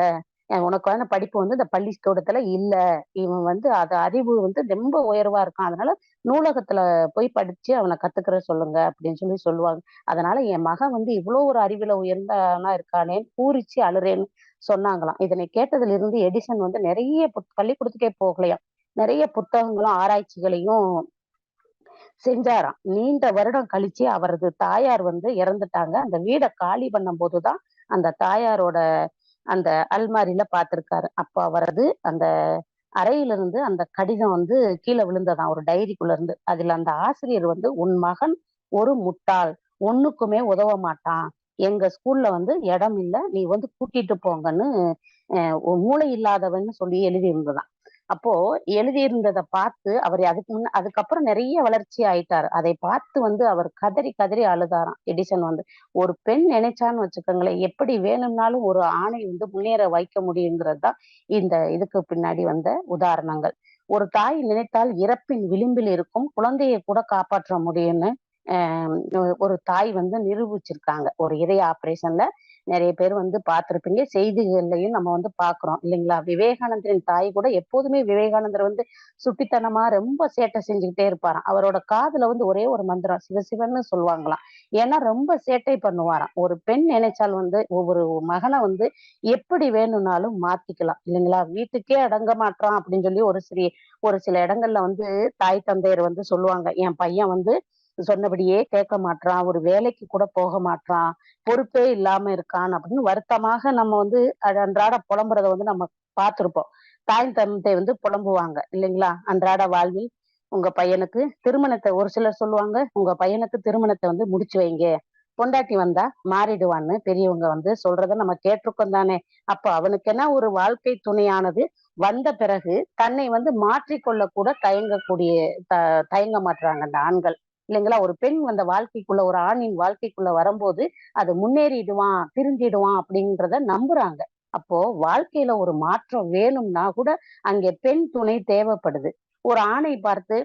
உனக்கான படிப்பு வந்து இந்த பள்ளிக்கூடத்துல இல்ல. இவன் வந்து அறிவு வந்து ரொம்ப உயர்வா இருக்கான். அதனால நூலகத்துல போய் படிச்சு அவன கத்துக்கிற சொல்லுங்க அப்படின்னு சொல்லி சொல்லுவாங்க. அதனால என் மகன் வந்து இவ்ளோ ஒரு அறிவில உயர்ந்தவனா இருக்கானேன்னு பூரிச்சு அழுறேன்னு சொன்னாங்களாம். இதனை கேட்டதிலிருந்து எடிசன் வந்து நெறைய பள்ளிக்கூடத்துக்கே போகலையாம். நெறைய புத்தகங்களும், ஆராய்ச்சிகளையும் செஞ்சாராம். நீண்ட வருடம் கழிச்சு அவரது தாயார் வந்து இறந்துட்டாங்க. அந்த வீட காலி பண்ணும்போது தான் அந்த தாயாரோட அந்த அல்மாரில பார்த்திருக்காரு. அப்ப அவரது அந்த அறையிலிருந்து அந்த கடிதம் வந்து கீழ விழுந்ததாம் ஒரு டைரிக்குள்ள இருந்து. அதுல அந்த ஆசிரியர் வந்து, "உன் மகன் ஒரு முட்டாள். ஒண்ணுக்குமே உதவ மாட்டான். எங்க ஸ்கூல்ல வந்து இடம் இல்ல. நீ வந்து கூட்டிட்டு போங்கன்னு" மூளை இல்லாதவன்னு சொல்லி எழுதியிருந்ததாம். அப்போ எழுதியிருந்தத பார்த்து அவரு அதுக்கப்புறம் நெறைய வளர்ச்சி ஆயிட்டாரு. அதை பார்த்து வந்து அவர் கதறி கதறி அழுதாராம் எடிசன் வந்து. ஒரு பெண் நினைச்சான்னு வச்சுக்கோங்களேன், எப்படி வேணும்னாலும் ஒரு ஆணை வந்து முன்னேற வைக்க முடியுங்கிறது தான் இந்த இதுக்கு பின்னாடி வந்த உதாரணங்கள். ஒரு தாய் நினைத்தால் இறப்பின் விளிம்பில் இருக்கும் குழந்தையை கூட காப்பாற்ற முடியும்னு ஒரு தாய் வந்து நிரூபிச்சிருக்காங்க. ஒரு இதய ஆப்பரேஷன்ல நெறைய பேர் வந்து பார்த்திருப்பீங்க. செய்திகள்லயும் நம்ம வந்து பார்க்கிறோம் இல்லைங்களா? விவேகானந்தரின் தாய் கூட எப்போதுமே விவேகானந்தர் வந்து சுட்டித்தனமா ரொம்ப சேட்டை செஞ்சுகிட்டே இருப்பாராம். அவரோட காதுல வந்து ஒரே ஒரு மந்திரம் சிவ சிவன்னு சொல்லுவாங்களாம். ஏன்னா ரொம்ப சேட்டை பண்ணுவாராம். ஒரு பெண் நினைச்சால் வந்து ஒவ்வொரு மகன வந்து எப்படி வேணும்னாலும் மாத்திக்கலாம் இல்லைங்களா? வீட்டுக்கே அடங்க மாட்றான் அப்படின்னு சொல்லி ஒரு சில இடங்கள்ல வந்து தாய் தந்தையர் வந்து சொல்லுவாங்க. என் பையன் வந்து சொன்னபடியே கேட்க மாட்றான். ஒரு வேலைக்கு கூட போக மாட்றான். பொறுப்பே இல்லாம இருக்கான் அப்படின்னு வருத்தமாக நம்ம வந்து அன்றாட புலம்புறத வந்து நம்ம பார்த்திருப்போம். தாய் தந்தை வந்து புலம்புவாங்க இல்லைங்களா? அன்றாட வாழ்வில் உங்க பையனுக்கு ஒரு சிலர் சொல்லுவாங்க, "உங்க பையனுக்கு திருமணத்த வந்து முடிச்சு வைங்க. பொண்டாட்டி வந்தா மாறிடுவான்னு" பெரியவங்க வந்து சொல்றத நம்ம கேட்டிருக்கோம் தானே! அப்ப அவனுக்கென ஒரு வாழ்க்கை துணையானது வந்த பிறகு தன்னை வந்து மாற்றிக்கொள்ள கூட த தயங்க மாட்றாங்க அந்த ஆண்கள். இல்லைங்களா? ஒரு பெண் அந்த வாழ்க்கைக்குள்ள ஒரு ஆணின் வாழ்க்கைக்குள்ள வரும்போது, அது முன்னேறிடுவான், திருந்திடுவான் அப்படின்றத நம்புறாங்க. அப்போ வாழ்க்கையில ஒரு மாற்றம் வேணும்னா கூட அங்கே பெண் துணை தேவைப்படுது. ஒரு ஆணை பார்த்து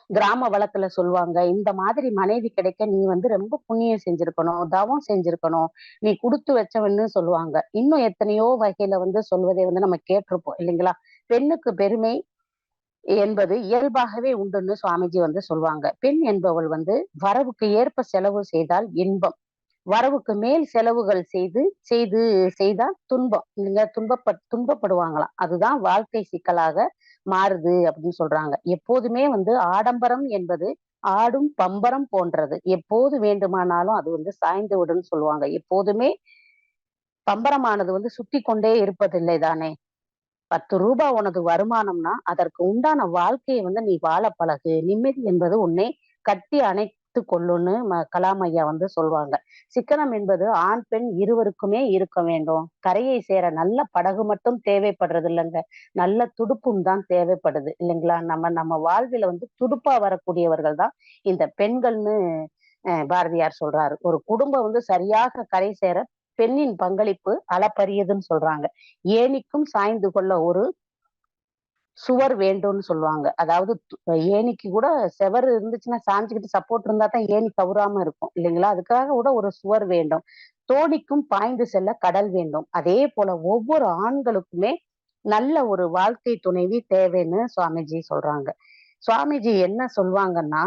கிராம வழக்குல சொல்லுவாங்க, "இந்த மாதிரி மனைவி கிடைக்க நீ வந்து ரொம்ப புண்ணியம் செஞ்சிருக்கணும், தவம் செஞ்சிருக்கணும், நீ குடுத்து வச்சவன்னு" சொல்லுவாங்க. இன்னும் எத்தனையோ வகையில வந்து சொல்வதை வந்து நம்ம கேட்டிருப்போம் இல்லைங்களா? பெண்ணுக்கு பெருமை என்பது இயல்பாகவே உண்டுன்னு சுவாமிஜி வந்து சொல்வாங்க. பெண் என்பவள் வந்து வரவுக்கு ஏற்ப செலவு செய்தால் இன்பம். வரவுக்கு மேல் செலவுகள் செய்து செய்தால் துன்பம். நீங்க துன்பப்படுவாங்களாம். அதுதான் வாழ்க்கை சிக்கலாக மாறுது அப்படின்னு சொல்றாங்க. எப்போதுமே வந்து ஆடம்பரம் என்பது ஆடும் பம்பரம் போன்றது. எப்போது வேண்டுமானாலும் அது வந்து சாய்ந்து விடும்னு சொல்லுவாங்க. எப்போதுமே பம்பரமானது வந்து சுத்திக் கொண்டே இருப்பதில்லை தானே! ரூ. 10 உனது வருமானம்னா, அதற்கு உண்டான வாழ்க்கைய வந்து நீ வாழ பழகு. நிம்மதி என்பது உன்னை கட்டி அணைத்துக் கொள்ளும்னு கலாம் ஐயா வந்து சொல்வாங்க. சிக்கனம் என்பது ஆண், பெண் இருவருக்குமே இருக்க வேண்டும். கரையை சேர நல்ல படகு மட்டும் தேவைப்படுறது இல்லங்க. நல்ல துடுப்பும் தான் தேவைப்படுது இல்லைங்களா? நம்ம நம்ம வாழ்வில வந்து துடுப்பா வரக்கூடியவர்கள் தான் இந்த பெண்கள்னு பாரதியார் சொல்றாரு. ஒரு குடும்பம் வந்து சரியாக கரை சேர பெண்ணின் பங்களிப்பு அளப்பரியதுன்னு சொல்றாங்க. ஏணிக்கும் சாய்ந்து கொள்ள ஒரு சுவர் வேண்டும்னு சொல்லுவாங்க. அதாவது ஏணிக்கு கூட செவரு இருந்துச்சுன்னா சாஞ்சுகிட்டு சப்போர்ட் இருந்தா தான் ஏணி கவுராம இருக்கும் இல்லைங்களா? அதுக்காக கூட ஒரு சுவர் வேண்டும். தோணிக்கும் பாய்ந்து செல்ல கடல் வேண்டும். அதே போல ஒவ்வொரு ஆண்களுக்குமே நல்ல ஒரு வாழ்க்கை துணைவி தேவைன்னு சுவாமிஜி சொல்றாங்க. சுவாமிஜி என்ன சொல்வாங்கன்னா,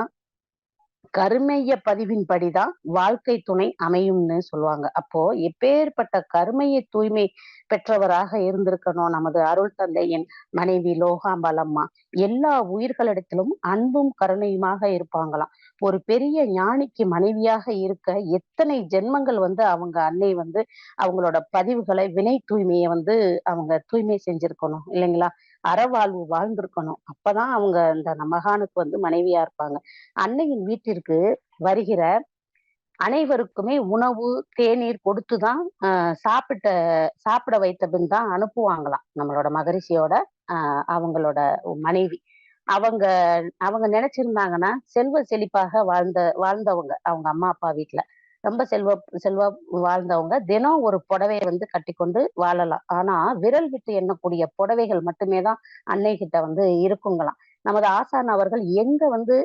கருமைய பதிவின்படிதான் வாழ்க்கை துணை அமையும்னு சொல்லுவாங்க. அப்போ எப்பேர்ப்பட்ட கருமைய தூய்மை பெற்றவராக இருந்திருக்கணும் நமது அருள் தந்தையின் மனைவி லோகாம்பாள் அம்மா. எல்லா உயிர்களிடத்திலும் அன்பும் கருணையுமாக இருப்பாங்களாம். ஒரு பெரிய ஞானிக்கு மனைவியாக இருக்க எத்தனை ஜென்மங்கள் வந்து அவங்க அன்னை வந்து அவங்களோட பதிவுகளை வினை தூய்மைய வந்து அவங்க தூய்மை செஞ்சிருக்கணும் இல்லைங்களா? அறவாழ்வு வாழ்ந்திருக்கணும். அப்பதான் அவங்க இந்த மகானுக்கு வந்து மனைவியா இருப்பாங்க. அன்னையின் வீட்டிற்கு வருகிற அனைவருக்குமே உணவு, தேநீர் கொடுத்துதான் சாப்பிட வைத்த பின் தான் அனுப்புவாங்களாம். நம்மளோட மகரிஷியோட அவங்களோட மனைவி. அவங்க அவங்க நினைச்சிருந்தாங்கன்னா, செல்வ செழிப்பாக வாழ்ந்தவங்க. அவங்க அம்மா, அப்பா வீட்ல. ரொம்ப செல்வ வாழ்ந்தவங்க. தினம் ஒரு புடவைய வந்து கட்டிக்கொண்டு வாழலாம். ஆனா, விரல் விட்டு எண்ணக்கூடிய புடவைகள் மட்டுமே தான் அன்னை கிட்ட வந்து இருக்குங்களாம். நமது ஆசான் அவர்கள் எங்க வந்து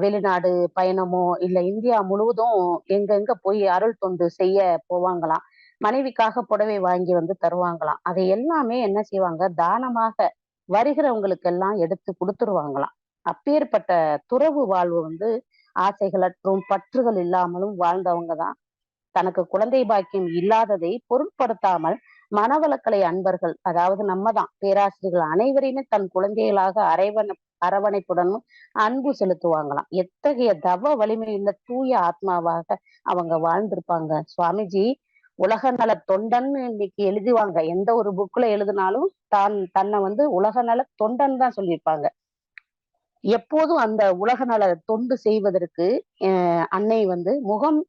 வெளிநாடு பயணமோ, இல்ல இந்தியா முழுவதும் எங்கெங்க போய் அருள் தொண்டு செய்ய போவாங்களாம். மனைவிக்காக புடவை வாங்கி வந்து தருவாங்களாம். அதை எல்லாமே என்ன செய்வாங்க, தானமாக வருகிறவங்களுக்கெல்லாம் எடுத்து குடுத்துருவாங்களாம். அப்பேற்பட்ட துறவு வாழ்வு வந்து ஆசைகளற்றும், பற்றுகள் இல்லாமலும் வாழ்ந்தவங்க தான். தனக்கு குழந்தை பாக்கியம் இல்லாததை பொருட்படுத்தாமல் மனவளக்கலை அன்பர்கள், அதாவது நம்ம தான் பேராசிரியர்கள் அனைவரையுமே தன் குழந்தைகளாக அரவணைப்புடனும் அன்பு செலுத்துவாங்களாம். எத்தகைய தவ வலிமையுள்ள தூய ஆத்மாவாக அவங்க வாழ்ந்திருப்பாங்க. சுவாமிஜி உலக நல தொண்டன்னு இன்னைக்கு எழுதுவாங்க. எந்த ஒரு புக்ல எழுதினாலும் தன்னை வந்து உலக நல தொண்டன் தான் சொல்லியிருப்பாங்க. எப்போதும் அந்த உலக நல தொண்டு செய்வதற்கு அன்னை வந்து முகம்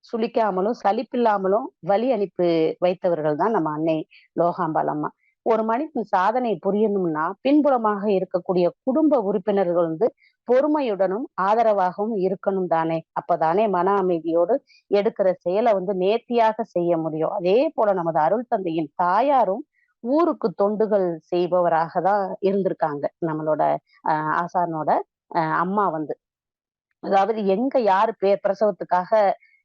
சுளிக்காமலும், சலிப்பில்லாமலும் வழி அனுப்பி வைத்தவர்கள் தான் நம்ம அன்னை லோகாம்பாள் அம்மா. ஒரு மனிதன் சாதனை புரியணும்னா, பின்புலமாக இருக்கக்கூடிய குடும்ப உறுப்பினர்கள் வந்து பொறுமையுடனும், ஆதரவாகவும் இருக்கணும் தானே! அப்பதானே மன அமைதியோடு எடுக்கிற செயல வந்து நேர்த்தியாக செய்ய முடியும். அதே போல நமது அருள் தந்தையின் தாயாரும் ஊருக்கு தொண்டுகள் செய்பவராக தான் இருந்திருக்காங்க. நம்மளோட ஆசானோட அம்மா வந்து. அதாவது எங்க யாரு பிரசவத்துக்காக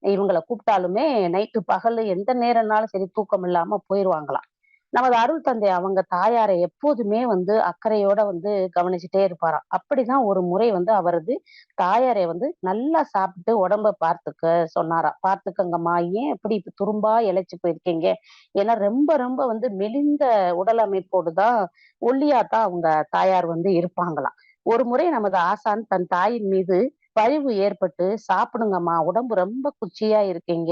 இவங்கள கூப்பிட்டாலுமே நைட்டு பகல்ல எந்த நேரம்னாலும் சரி தூக்கம் இல்லாம போயிருவாங்களாம். நமது அருள் தந்தை அவங்க தாயாரை எப்போதுமே வந்து அக்கறையோட வந்து கவனிச்சுட்டே இருப்பாராம். அப்படிதான் ஒரு முறை வந்து அவரது தாயாரை வந்து நல்லா சாப்பிட்டு உடம்ப பார்த்துக்க சொன்னாராம். பார்த்துக்கங்கம்மா, ஏன் இப்படி இப்ப துரும்பா இளைச்சு போயிருக்கீங்க? ஏன்னா ரொம்ப ரொம்ப வந்து மெலிந்த உடல் அமைப்போடு தான் ஒல்லியாத்தான் அவங்க தாயார் வந்து இருப்பாங்களாம். ஒரு முறை நமது ஆசான் தன் தாயின் மீது பரிவு ஏற்பட்டு, சாப்பிடுங்கம்மா, உடம்பு ரொம்ப குச்சியா இருக்கீங்க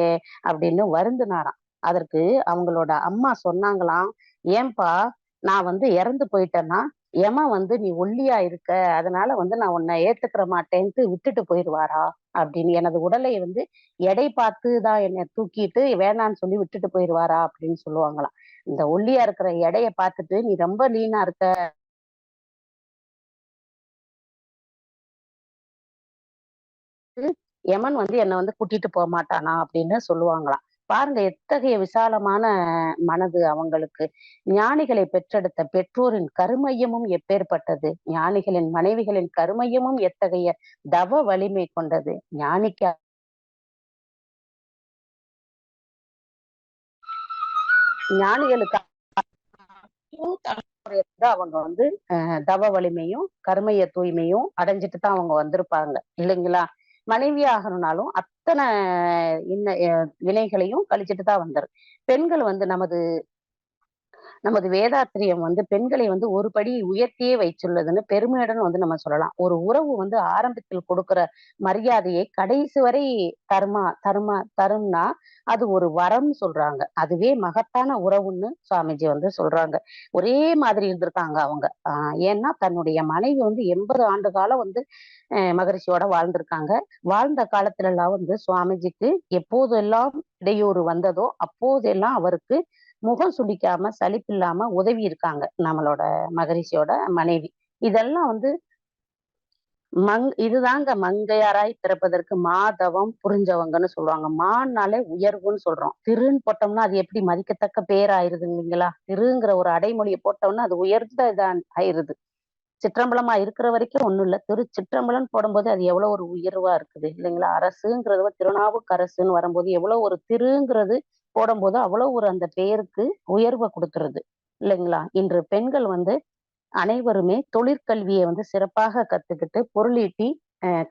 அப்படின்னு வருந்தினாராம். அதற்கு அவங்களோட அம்மா சொன்னாங்களாம், ஏன்பா, நான் வந்து இறந்து போயிட்டேன்னா யமன் வந்து நீ ஒல்லியா இருக்க, அதனால வந்து நான் உன்னை ஏத்துக்கிற மாட்டேன்ட்டு விட்டுட்டு போயிருவாரா அப்படின்னு. எனது உடலை வந்து எடை பார்த்து தான் என்னை தூக்கிட்டு வேணான்னு சொல்லி விட்டுட்டு போயிருவாரா அப்படின்னு சொல்லுவாங்களாம். இந்த ஒல்லியா இருக்கிற எடைய பார்த்துட்டு நீ ரொம்ப லீனா இருக்க, யமன் வந்து என்ன வந்து கூட்டிட்டு மாட்டானா அப்படின்னு சொல்லுவாங்களாம். பாருங்க எத்தகைய விசாலமான மனது அவங்களுக்கு. ஞானிகளை பெற்றெடுத்த பெற்றோரின் கருமையமும் எப்பேற்பட்டது, ஞானிகளின் மனைவிகளின் கருமையமும் எத்தகைய தவ வலிமை கொண்டது. ஞானிகளுக்கு அவங்க வந்து தவ வலிமையும் கருமைய தூய்மையும் அடைஞ்சிட்டு தான் அவங்க வந்திருப்பாங்க இல்லைங்களா? மனைவி ஆகணும்னாலும் அத்தனை வினைகளையும் கழிச்சிட்டு தான் வந்தாரு. பெண்கள் வந்து நமது நமது வேதாத்திரியம் வந்து பெண்களை வந்து ஒரு படி உயர்த்தியே வைத்துள்ளதுன்னு பெருமையுடன் வந்து நம்ம சொல்லலாம். ஒரு உறவு வந்து ஆரம்பத்தில் கொடுக்கிற மரியாதையை கடைசி வரை தரும்னா அது ஒரு வரம் சொல்றாங்க. அதுவே மகத்தான உறவுன்னு சுவாமிஜி வந்து சொல்றாங்க. ஒரே மாதிரி இருந்திருக்காங்க அவங்க. ஏன்னா தன்னுடைய மனைவி வந்து 80 ஆண்டு காலம் வந்து மகரிஷியோட வாழ்ந்திருக்காங்க. வாழ்ந்த காலத்துல எல்லாம் வந்து சுவாமிஜிக்கு எப்போதெல்லாம் இடையூறு வந்ததோ அப்போதெல்லாம் அவருக்கு முகம் சுளிக்காம, சலிப்பில்லாம உதவி இருக்காங்க. நம்மளோட மகரிஷியோட மனைவி. இதெல்லாம் வந்து இதுதாங்க மங்கையராய் பிறப்பதற்கு மாதவம் புரிஞ்சவங்கன்னு சொல்லுவாங்க. மான்னாலே உயர்வுன்னு சொல்றோம். திருன்னு போட்டோம்னா அது எப்படி மதிக்கத்தக்க பேர் ஆயிருது இல்லைங்களா? திருங்கிற ஒரு அடைமொழியை போட்டோம்னா அது உயர்ந்த இதான் ஆயிருது. சிற்றம்பலமா இருக்கிற வரைக்கும் ஒண்ணும் இல்ல. சிற்றம்பலம் போடும்போது அது எவ்வளவு ஒரு உயர்வா இருக்குது இல்லைங்களா? அரசுங்கிறது திருநாவுக்கரசுன்னு வரும்போது எவ்வளவு ஒரு திருங்கிறது போடும்போது அவ்வளவு ஒரு அந்த பெயருக்கு உயர்வை கொடுத்துருது இல்லைங்களா? இன்று பெண்கள் வந்து அனைவருமே தொழிற்கல்வியை வந்து சிறப்பாக கத்துக்கிட்டு பொருளீட்டி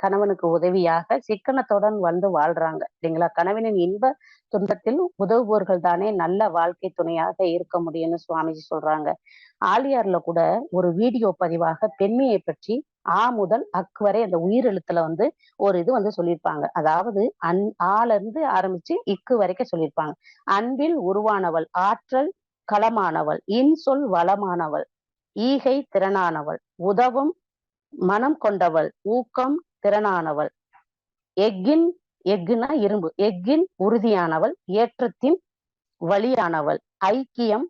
கணவனுக்கு உதவியாக சிக்கனத்துடன் வந்து வாழ்றாங்க இல்லைங்களா? கணவனின் இன்ப துன்பத்தில் உதவுபவர்கள் தானே நல்ல வாழ்க்கை துணையாக இருக்க முடியும்னு சுவாமிஜி சொல்றாங்க. ஆலியார்ல கூட ஒரு வீடியோ பதிவாக பெண்மையை பற்றி முதல் வரை அந்த உயிரெழுத்துல வந்து ஒரு இது வந்து சொல்லியிருப்பாங்க. அதாவது ஆல இருந்து ஆரம்பிச்சு வரைக்கும் சொல்லியிருப்பாங்க. அன்பில் உருவானவள், ஆற்றல் களமானவள், இன்சொல் வளமானவள், ஈகை திறனானவள், உதவும் மனம் கொண்டவள், ஊக்கம் திறனானவள், எஃகின் எஃகுனா இரும்பு, எஃகின் உறுதியானவள், ஏற்றத்தின் வழியானவள், ஐக்கியம்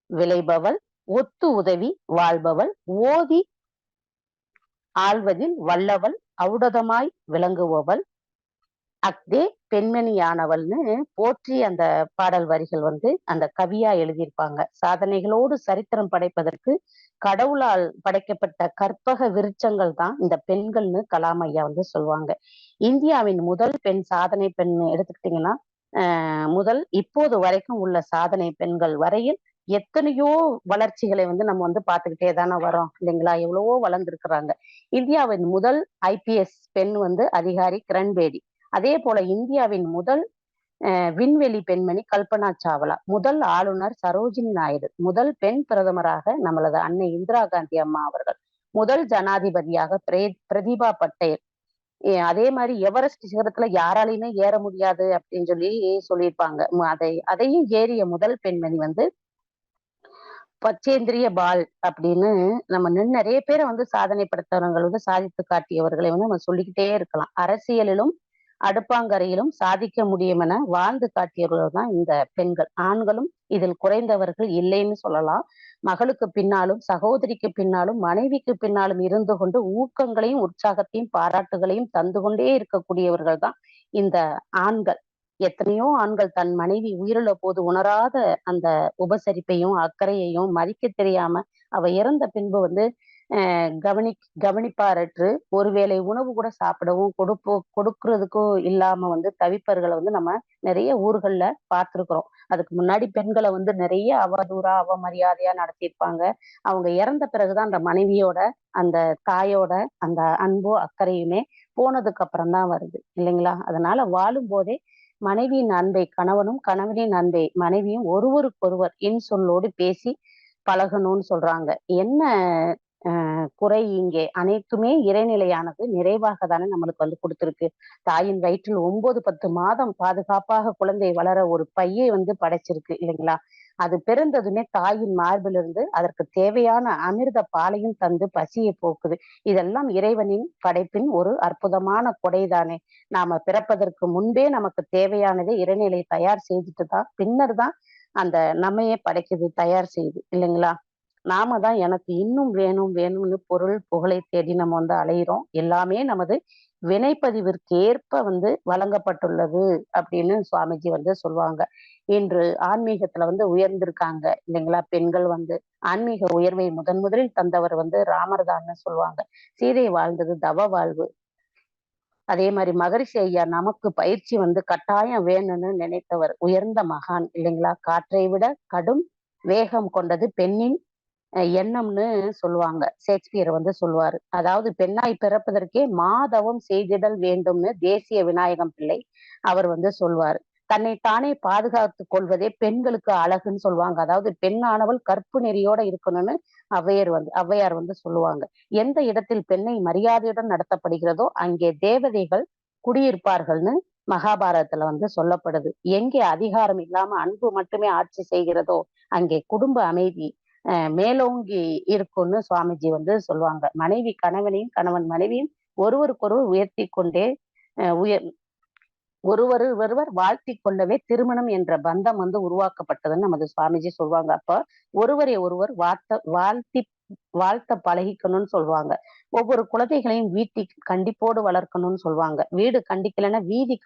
விளைபவள், ஒத்து உதவி வாழ்பவள், ஓதி ஆள்வதில் வல்லவள், ஔடதமாய் விளங்குபவள், அக்தே பெண்மணியானவள்னு போற்றி அந்த பாடல் வரிகள் வந்து அந்த கவியா எழுதியிருப்பாங்க. சாதனைகளோடு சரித்திரம் படைப்பதற்கு கடவுளால் படைக்கப்பட்ட கற்பக விருட்சங்கள் தான் இந்த பெண்கள்னு கலாம் ஐயா வந்து சொல்லுவாங்க. இந்தியாவின் முதல் பெண் சாதனை பெண் எடுத்துக்கிட்டீங்கன்னா முதல் இப்போது வரைக்கும் உள்ள சாதனை பெண்கள் வரையில் எத்தனையோ வளர்ச்சிகளை வந்து நம்ம வந்து பார்த்துக்கிட்டே தானே வரோம் இல்லைங்களா? எவ்வளவோ வளர்ந்துருக்குறாங்க. இந்தியாவின் முதல் ஐபிஎஸ் பெண் வந்து அதிகாரி கிரண்பேடி. அதே போல இந்தியாவின் முதல் விண்வெளி பெண்மணி கல்பனா சாவ்லா, முதல் ஆளுநர் சரோஜினி நாயுடு, முதல் பெண் பிரதமராக நம்மளது அன்னை இந்திரா காந்தி அம்மா அவர்கள், முதல் ஜனாதிபதியாக பிரதிபா பட்டேல். அதே மாதிரி எவரெஸ்ட் சிகரத்துல யாராலையுமே ஏற முடியாது அப்படின்னு சொல்லியிருப்பாங்க. அதையும் ஏறிய முதல் பெண்மணி வந்து பச்சேந்திரிய பால் அப்படின்னு நம்ம நிறைய பேரை வந்து சாதனை படுத்தவர்கள் வந்து சாதித்து காட்டியவர்களை வந்து நம்ம சொல்லிக்கிட்டே இருக்கலாம். அரசியலிலும் அடுப்பாங்கரையிலும் சாதிக்க முடியும் என வாழ்ந்து காட்டியவர்கள் தான் இந்த பெண்கள். ஆண்களும் இதில் குறைந்தவர்கள் இல்லைன்னு சொல்லலாம். மகளுக்கு பின்னாலும், சகோதரிக்கு பின்னாலும், மனைவிக்கு பின்னாலும் இருந்து கொண்டு ஊக்கங்களையும் உற்சாகத்தையும் பாராட்டுகளையும் தந்து கொண்டே இருக்கக்கூடியவர்கள் தான் இந்த ஆண்கள். எத்தனையோ ஆண்கள் தன் மனைவி உயிருள்ள போது உணராத அந்த உபசரிப்பையும் அக்கறையையும் மதிக்க தெரியாம அவ இறந்த பின்பு வந்து கவனிப்பாரற்று ஒருவேளை உணவு கூட சாப்பிடவும் கொடுக்கறதுக்கும் இல்லாம வந்து தவிப்பர்களை வந்து நம்ம நிறைய ஊர்கள்ல பார்த்திருக்கிறோம். அதுக்கு முன்னாடி பெண்களை வந்து நிறைய அவதூறா அவமரியாதையா நடத்தியிருப்பாங்க. அவங்க இறந்த பிறகுதான் அந்த மனைவியோட அந்த தாயோட அந்த அன்போ அக்கறையுமே போனதுக்கு அப்புறம் தான் வருது இல்லைங்களா? அதனால வாழும் போதே மனைவியின் அன்பை கணவனும், கணவனின் அன்பை மனைவியும் ஒருவருக்கொருவர் இன்சொல்லோடு பேசி பழகணும்னு சொல்றாங்க. என்ன குறை இங்கே? அனைத்துமே இறைநிலையானது, நிறைவாக தானே நம்மளுக்கு வந்து கொடுத்திருக்கு. தாயின் வயிற்றில் 9-10 மாதம் பாதுகாப்பாக குழந்தை வளர ஒரு பையை வந்து படைச்சிருக்கு இல்லைங்களா? அது பிறந்ததுமே தாயின் மார்பிலிருந்து அதற்கு தேவையான அமிர்த பாலையும் தந்து பசியை போக்குது. இதெல்லாம் இறைவனின் படைப்பின் ஒரு அற்புதமான கொடைதானே. நாம பிறப்பதற்கு முன்பே நமக்கு தேவையானதை இறைநிலை தயார் செய்துட்டு தான் பின்னர் தான் அந்த நம்மையே படைக்குது, தயார் செய்யுது இல்லைங்களா? நாம தான் எனக்கு இன்னும் வேணும் வேணும்னு பொருள் புகழை தேடி நம்ம வந்து அலையிறோம். எல்லாமே நமது வினைப்பதிவிற்கு ஏற்ப வந்து வழங்கப்பட்டுள்ளது அப்படின்னு சுவாமிஜி வந்து சொல்லுவாங்க. இன்று ஆன்மீகத்துல வந்து உயர்ந்திருக்காங்க இல்லைங்களா? பெண்கள் வந்து ஆன்மீக உயர்வை முதலில் தந்தவர் வந்து ராமர் தான்னு சொல்லுவாங்க. சீதை வாழ்ந்தது தவ வாழ்வு. அதே மாதிரி மகரிஷி ஐயா நமக்கு பயிற்சி வந்து கட்டாயம் வேணும்னு நினைத்தவர் உயர்ந்த மகான் இல்லைங்களா? காற்றை விட கடும் வேகம் கொண்டது பெண்ணின் எண்ணம்னு சொல்லுவாங்க. ஷேக்ஸ்பியர் வந்து சொல்லுவாரு. அதாவது பெண்ணாய் பிறப்பதற்கே மாதவம் செய்திடல் வேண்டும்னு தேசிய விநாயகம் பிள்ளை அவர் வந்து சொல்வாரு. தன்னை தானே பாதுகாத்துக் கொள்வதே பெண்களுக்கு அழகுன்னு சொல்லுவாங்க. அதாவது பெண்ணானவள் கற்பு நெறியோட இருக்கணும்னு ஔவையார் வந்து சொல்லுவாங்க. எந்த இடத்தில் பெண்ணை மரியாதையுடன் நடத்தப்படுகிறதோ அங்கே தேவதைகள் குடியிருப்பார்கள்னு மகாபாரதத்துல வந்து சொல்லப்படுது. எங்கே அதிகாரம் இல்லாம அன்பு மட்டுமே ஆட்சி செய்கிறதோ அங்கே குடும்ப அமைதி மேலோங்கி இருக்கும்னு சுவாமிஜி வந்து சொல்லுவாங்க. மனைவி கணவனையும், கணவன் மனைவியும் ஒருவருக்கொருவர் உயர்த்தி கொண்டே ஒருவர் வாழ்த்தி கொள்ளவே திருமணம் என்ற பந்தம் வந்து உருவாக்கப்பட்டதுன்னு நமது சுவாமிஜி சொல்லுவாங்க. அப்ப ஒருவரை ஒருவர் வாழ்த்த பழகிக்கணும்னு சொல்லுவாங்க. ஒவ்வொரு குழந்தைகளையும் கண்டிப்போடு வளர்க்கணும்னு சொல்லுவாங்க. வீடு கண்டிக்கலைன்னா வீதி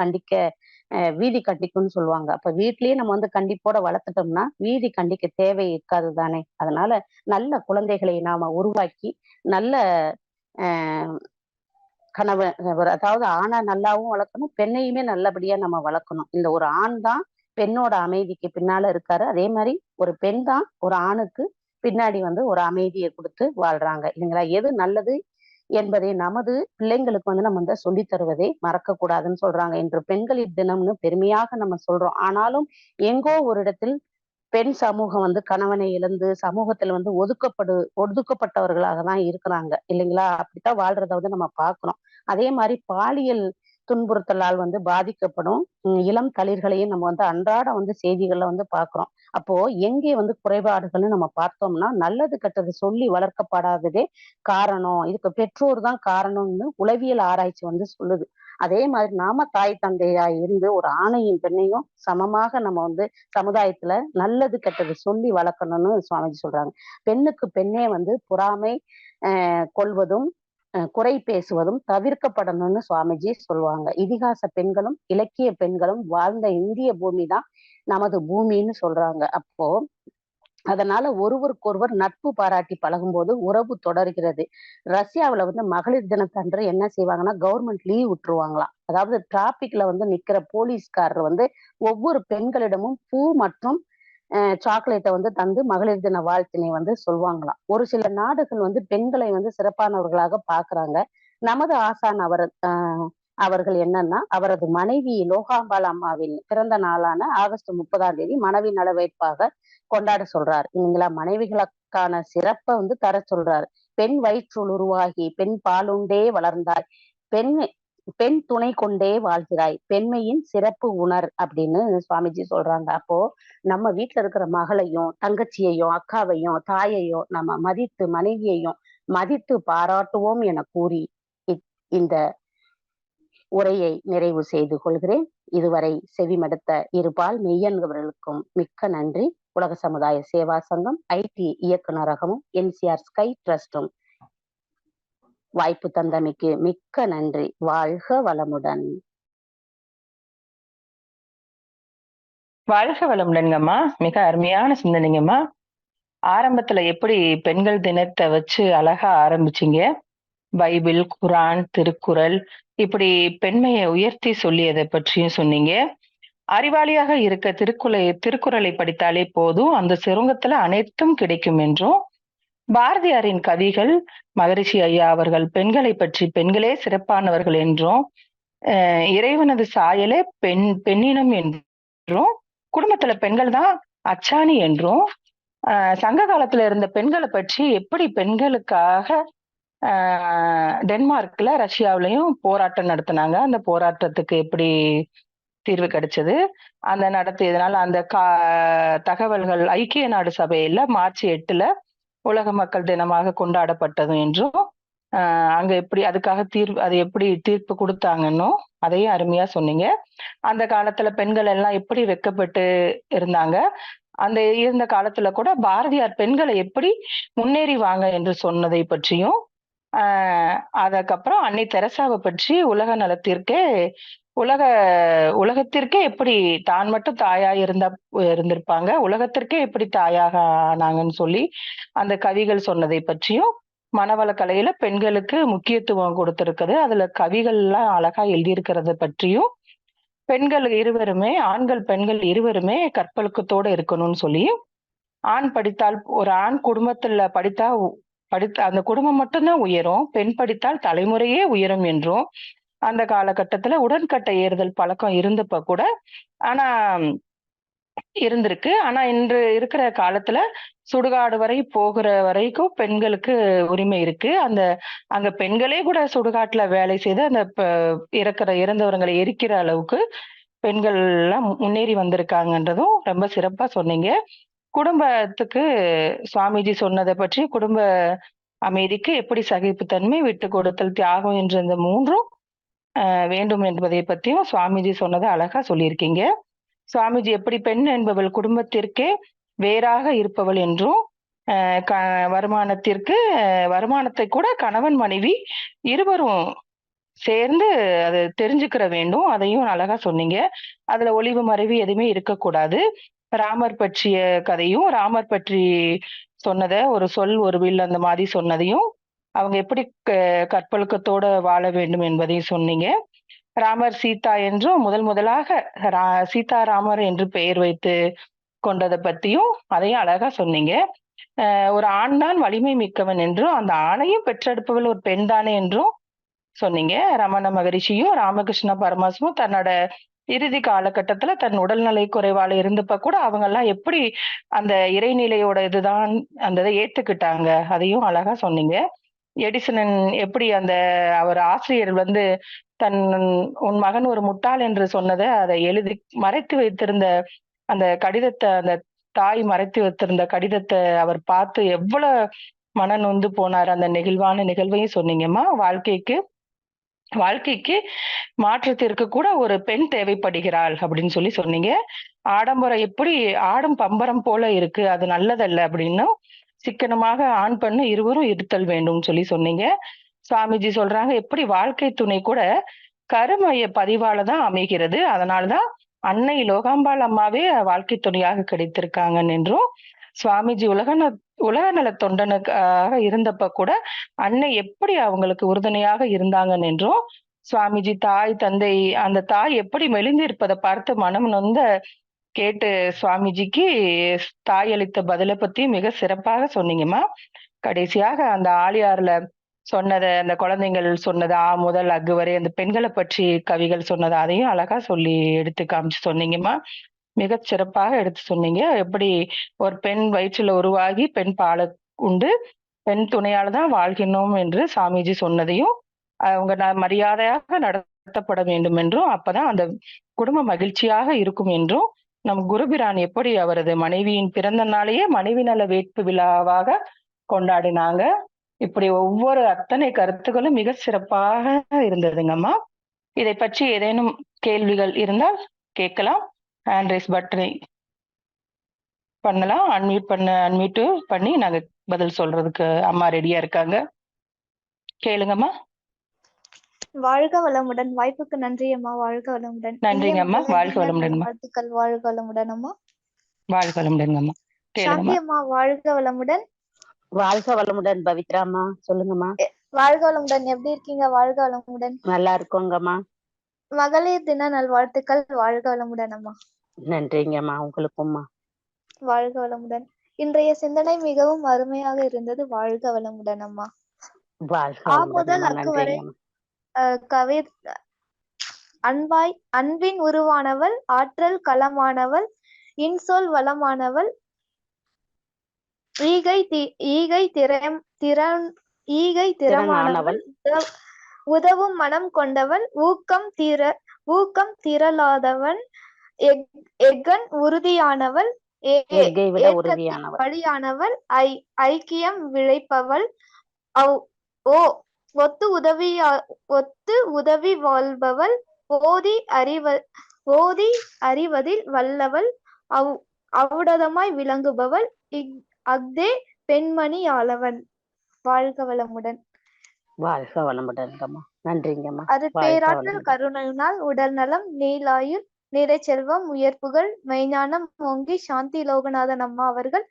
கண்டிக்கும்னு சொல்லுவாங்க. அப்ப வீட்லயே நம்ம வந்து கண்டிப்போட வளர்த்துட்டோம்னா வீதி கண்டிக்க தேவை இருக்காது தானே. அதனால நல்ல குழந்தைகளை நாம உருவாக்கி நல்ல ஆஹ் கணவன் அதாவது ஆணை நல்லாவும் வளர்க்கணும், பெண்ணையுமே நல்லபடியா நம்ம வளர்க்கணும். இந்த ஒரு ஆண் தான் பெண்ணோட அமைதிக்கு பின்னால இருக்காரு. அதே மாதிரி ஒரு பெண் தான் ஒரு ஆணுக்கு பின்னாடி வந்து ஒரு அமைதியை கொடுத்து வாழ்றாங்க இல்லைங்களா? எது நல்லது என்பதை நமது பிள்ளைங்களுக்கு வந்து நம்ம வந்து சொல்லி தருவதை மறக்க கூடாதுன்னு சொல்றாங்க. இன்று பெண்களின் தினம்னு பெருமையாக நம்ம சொல்றோம். ஆனாலும் எங்கோ ஒரு இடத்தில் பெண் சமூகம் வந்து கணவனை இழந்து சமூகத்துல வந்து ஒதுக்கப்பட்டவர்களாக தான் இருக்கிறாங்க இல்லைங்களா? அப்படித்தான் வாழ்றத வந்து நம்ம பார்க்கிறோம். அதே மாதிரி பாலியல் துன்புறுத்தலால் பாதிக்கப்படும் இளம் தளிர்களையும் நம்ம அன்றாட செய்திகள்ல பாக்குறோம். அப்போ எங்கே குறைபாடுகள்னு நம்ம பார்த்தோம்னா, நல்லது கெட்டது சொல்லி வளர்க்கப்படாததே காரணம். இதுக்கு பெற்றோர் தான் காரணம்னு உளவியல் ஆராய்ச்சி சொல்லுது. அதே மாதிரி நாம தாய் தந்தையா இருந்து ஒரு ஆணையும் பெண்ணையும் சமமாக நம்ம சமுதாயத்துல நல்லது கெட்டது சொல்லி வளர்க்கணும்னு சுவாமிஜி சொல்றாங்க. பெண்ணுக்கு பெண்ணே பொறாமை கொள்வதும் குறை பேசுவதும் தவிர்க்கப்படணும்னு சுவாமிஜி சொல்லுவாங்க. இதிகாச பெண்களும் இலக்கிய பெண்களும் வாழ்ந்த இந்திய பூமி தான் நமது பூமின்னு சொல்றாங்க. அப்போ அதனால ஒருவருக்கொருவர் நட்பு பாராட்டி பழகும்போது உறவு தொடர்கிறது. ரஷ்யாவுல மகளிர் தினத்தன்று என்ன செய்வாங்கன்னா, கவர்மெண்ட் லீவ் விட்டுருவாங்களாம். அதாவது டிராபிக்ல நிக்கிற போலீஸ்காரர் ஒவ்வொரு பெண்களிடமும் பூ மற்றும் சாக்லேட்டை தந்து மகளிர் தின வாழ்த்தினை சொல்லுவாங்களாம். ஒரு சில நாடுகள் பெண்களை சிறப்பானவர்களாக பாக்குறாங்க. நமது ஆசான் அவர்கள் என்னன்னா, அவரது மனைவி லோகாம்பாள் அம்மாவின் பிறந்த நாளான ஆகஸ்ட் 30ஆம் தேதி மனைவி நலவேட்பாக கொண்டாட சொல்றாரு. இல்லைங்களா? மனைவிகளுக்கான சிறப்பை தர சொல்றாரு. பெண் வயிற்றுள் உருவாகி பெண் பாலுண்டே வளர்ந்தாய், பெண் பெண் துணை கொண்டே வாழ்கிறாய், பெண்மையின் சிறப்பு உணர் அப்படின்னு சுவாமிஜி சொல்றாங்க. அப்போ நம்ம வீட்டுல இருக்கிற மகளையும் தங்கச்சியையும் அக்காவையும் தாயையும் நம்ம மதித்து மனைவியையும் மதித்து பாராட்டுவோம் என கூறி இந்த உரையை நிறைவு செய்து கொள்கிறேன். இதுவரை செவிமடுத்த இருபால் மெய்யன்பவர்களுக்கும் மிக்க நன்றி. உலக சமுதாய சேவா சங்கம், ஐடி இயக்குநரகமும், என்சிஆர் ஸ்கை ட்ரஸ்டும் வாய்ப்பு தந்தமைக்கு மிக்க நன்றி. வாழ்க வளமுடன். வாழ்க வளமுடன்ங்கம்மா. மிக அருமையான சிந்தனைங்கம்மா. ஆரம்பத்துல எப்படி பெண்கள் தினத்தை வச்சு அழகா ஆரம்பிச்சீங்க. பைபிள், குரான், திருக்குறள் இப்படி பெண்மையை உயர்த்தி சொல்லியதை பற்றியும் சொன்னீங்க. அறிவாளியாக இருக்க திருக்குறளை படித்தாலே போதும், அந்த சுரங்கத்துல அனைத்தும் கிடைக்கும் என்றும், பாரதியாரின் கவிகள், மகரிஷி ஐயா அவர்கள் பெண்களை பற்றி பெண்களே சிறப்பானவர்கள் என்றும், இறைவனது சாயலே பெண்ணினம் என்றும், குடும்பத்துல பெண்கள் தான் அச்சாணி என்றும், சங்க காலத்துல இருந்த பெண்களை பற்றி எப்படி பெண்களுக்காக டென்மார்க்ல ரஷ்யாவிலையும் போராட்டம் நடத்தினாங்க, அந்த போராட்டத்துக்கு எப்படி தீர்வு கிடைச்சது, அந்த நடத்தியதுனால அந்த தகவல்கள் ஐக்கிய நாடு சபையில மார்ச் 8 உலக மக்கள் தினமாக கொண்டாடப்பட்டதும் என்றும், அங்க எப்படி அதுக்காக அது எப்படி தீர்ப்பு கொடுத்தாங்கன்னும் அதையும் அருமையா சொன்னீங்க. அந்த காலத்துல பெண்கள் எல்லாம் எப்படி வெட்கப்பட்டு இருந்தாங்க, அந்த இருந்த காலத்துல கூட பாரதியார் பெண்களை எப்படி முன்னேறி வாங்க என்று சொன்னதை பற்றியும், அதுக்கப்புறம் அன்னை தெரசாவை பற்றி உலகத்திற்கே எப்படி தான் மட்டும் தாயா இருந்திருப்பாங்க, உலகத்திற்கே எப்படி தாயாக ஆனாங்கன்னு சொல்லி அந்த கவிகள் சொன்னதை பற்றியும், மனவள கலையில பெண்களுக்கு முக்கியத்துவம் கொடுத்திருக்குது, அதுல கவிகள் எல்லாம் அழகா எழுதியிருக்கிறத பற்றியும், பெண்கள் இருவருமே ஆண்கள் பெண்கள் இருவருமே கற்பொழுக்கத்தோட இருக்கணும்னு சொல்லி, ஆண் படித்தால் ஒரு ஆண் குடும்பத்துல படித்தா அந்த குடும்பம் மட்டும்தான் உயரும், பெண் படித்தால் தலைமுறையே உயரும் என்றும், அந்த காலகட்டத்துல உடன்கட்டை ஏறுதல் பழக்கம் இருந்தப்ப கூட ஆனா இருந்திருக்கு. ஆனா இன்று இருக்கிற காலத்துல சுடுகாடு வரை போகிற வரைக்கும் பெண்களுக்கு உரிமை இருக்கு. அங்க பெண்களே கூட சுடுகாட்டுல வேலை செய்து அந்த இறந்தவர்களை எரிக்கிற அளவுக்கு பெண்கள் எல்லாம் முன்னேறி வந்திருக்காங்கன்றதும் ரொம்ப சிறப்பா சொன்னீங்க. குடும்பத்துக்கு சுவாமிஜி சொன்னதை பற்றி குடும்ப அமைதிக்கு எப்படி சகிப்புத்தன்மை, விட்டு கொடுத்தல், தியாகம் என்ற இந்த மூன்றும் வேண்டும் என்பதை பற்றியும் சுவாமிஜி சொன்னதை அழகா சொல்லியிருக்கீங்க. சுவாமிஜி எப்படி பெண் என்பவள் குடும்பத்திற்கே வேறாக இருப்பவள் என்றும், வருமானத்தை கூட கணவன் மனைவி இருவரும் சேர்ந்து அதை தெரிஞ்சுக்கிற வேண்டும், அதையும் அழகா சொன்னீங்க. அதுல ஒளிவு மறைவு எதுவுமே இருக்கக்கூடாது. ராமர் பற்றிய கதையும், ராமர் பற்றி சொன்னதை ஒரு சொல் ஒரு வில் அந்த மாதிரி சொன்னதையும், அவங்க எப்படி கற்பொழுக்கத்தோட வாழ வேண்டும் என்பதையும் சொன்னீங்க. ராமர் சீதா என்றும் முதலாக சீதாராமர் என்று பெயர் வைத்து கொண்டதை பத்தியும் அதையும் அழகா சொன்னீங்க. ஒரு ஆண் தான் வலிமை மிக்கவன் என்றும், அந்த ஆணையும் பெற்றெடுப்பவள் ஒரு பெண் தானே என்றும் சொன்னீங்க. ரமண மகரிஷியும் ராமகிருஷ்ண பரமஹம்சரும் தன்னோட இறுதி காலகட்டத்துல தன் உடல்நிலை குறைவால இருந்தப்ப கூட அவங்க எல்லாம் எப்படி அந்த இறைநிலையோட இதுதான் அந்த இதை ஏத்துக்கிட்டாங்க, அதையும் அழகா சொன்னீங்க. எடிசன் எப்படி அவர் ஆசிரியர் உன் மகன் ஒரு முட்டாள் என்று சொன்னதை அதை எழுதி மறைத்து வைத்திருந்த அந்த கடிதத்தை, அந்த தாய் மறைத்து வைத்திருந்த கடிதத்தை அவர் பார்த்து எவ்வளவு மன நொந்து போனார். அந்த நெகிழ்வான நிகழ்வையும் சொன்னீங்கம்மா. வாழ்க்கைக்கு மாற்றத்திற்கு கூட ஒரு பெண் தேவைப்படுகிறாள் அப்படின்னு சொல்லி சொன்னீங்க. ஆடம்பரம் எப்படி ஆடும் பம்பரம் போல இருக்கு, அது நல்லதல்ல அப்படின்னும், சிக்கனமாக ஆண் பெண்ணு இருவரும் இருத்தல் வேண்டும் சொல்லி சொன்னீங்க. சுவாமிஜி சொல்றாங்க, எப்படி வாழ்க்கை துணை கூட கருமைய பதிவால தான் அமைகிறது, அதனாலதான் அன்னை லோகாம்பாள் அம்மாவே வாழ்க்கை துணையாக கிடைத்திருக்காங்க என்றும், சுவாமிஜி உலக நல தொண்டனுக்காக இருந்தப்ப கூட அன்னை எப்படி அவங்களுக்கு உறுதுணையாக இருந்தாங்க என்றும், சுவாமிஜி தாய் தந்தை அந்த தாய் எப்படி மெலிந்து இருப்பதை பார்த்து மனம் நொந்த கேட்டு சுவாமிஜிக்கு தாய் அளித்த பதிலை பத்தி மிக சிறப்பாக சொன்னீங்கம்மா. கடைசியாக அந்த ஆழியார்ல சொன்னதை, அந்த குழந்தைங்கள் சொன்னது ஆ முதல் அக்கு வரை அந்த பெண்களை பற்றி கவிகள் சொன்னது, அதையும் அழகா சொல்லி எடுத்து காமிச்சு சொன்னீங்கம்மா. மிக சிறப்பாக எடுத்து சொன்னீங்க. எப்படி ஒரு பெண் வயிற்றுல உருவாகி பெண் பாலை உண்டு பெண் துணையால தான் வாழ்கின்றோம் என்று சாமிஜி சொன்னதையும், அவங்க மரியாதையாக நடத்தப்பட வேண்டும் என்றும், அப்பதான் அந்த குடும்ப மகிழ்ச்சியாக இருக்கும் என்றும், நம் குருபிரான் எப்படி அவரது மனைவியின் பிறந்த நாளையே மனைவி நல வேட்பு விழாவாக கொண்டாடினாங்க. இப்படி ஒவ்வொரு அத்தனை கருத்துக்களும் மிக சிறப்பாக இருந்ததுங்கம்மா. இதை பற்றி ஏதேனும் கேள்விகள் இருந்தால் கேட்கலாம். ஹேண்ட் ரைஸ் பட்டனை பண்ணலாம். அன்மியூட் பண்ணி நாங்க பதில் சொல்றதுக்கு அம்மா ரெடியா இருக்காங்க. கேளுங்கம்மா. வாழ்க வளமுடன். வாய்ப்புக்கு நன்றி அம்மா. வாழ்க வளமுடன். நன்றிங்க அம்மா. வாழ்க வளமுடன். வாழ்த்துக்கள். வாழ்க வளமுடன் அம்மா. வாழ்க வளமுடன் அம்மா. சாந்தி அம்மா வாழ்க வளமுடன். வாழ்க வளமுடன் பவித்ராமா, சொல்லுங்கம்மா. வாழ்க வளமுடன். எப்படி இருக்கீங்க? வாழ்க வளமுடன். நல்லா இருக்கோங்கம்மா. மகளிர் தின நல்வாழ்த்துக்கள். வாழ்க வளமுடன் அம்மா. நன்றிங்கம்மா. உங்களுக்கும்மா. வாழ்க வளமுடன். இன்றைய சிந்தனை மிகவும் அருமையாக இருந்தது. வாழ்க வளமுடன் அம்மா. முதல் அக்கு வரை கவி அன்பின் உருவானவள், ஆற்றல் களமானவள், இன்சொல் வளமானவள், ஈகை திறமானவள், உதவும் மனம் கொண்டவள், ஊக்கம் திரளாதவன், எஃகன் உறுதியானவள், வழியானவள், ஐக்கியம் விளைப்பவள், ஒத்து உதவி வாழ்பவள், ஓதி அறிவதில் வல்லவள், அவுடதமாய் விளங்குபவள், அஃதே பெண்மணி ஆளவன். வாழ்க வளமுடன். வாழ்க வளமுடன்ங்கம்மா. நன்றிங்கம்மா. அது பேராற்றல் கருணையினால் உடல் நலம், நீலாயுள், நிறை செல்வம், உயர்ப்புகள், மெய்ஞானம் ஓங்கி சாந்தி லோகநாதன் அம்மா அவர்கள்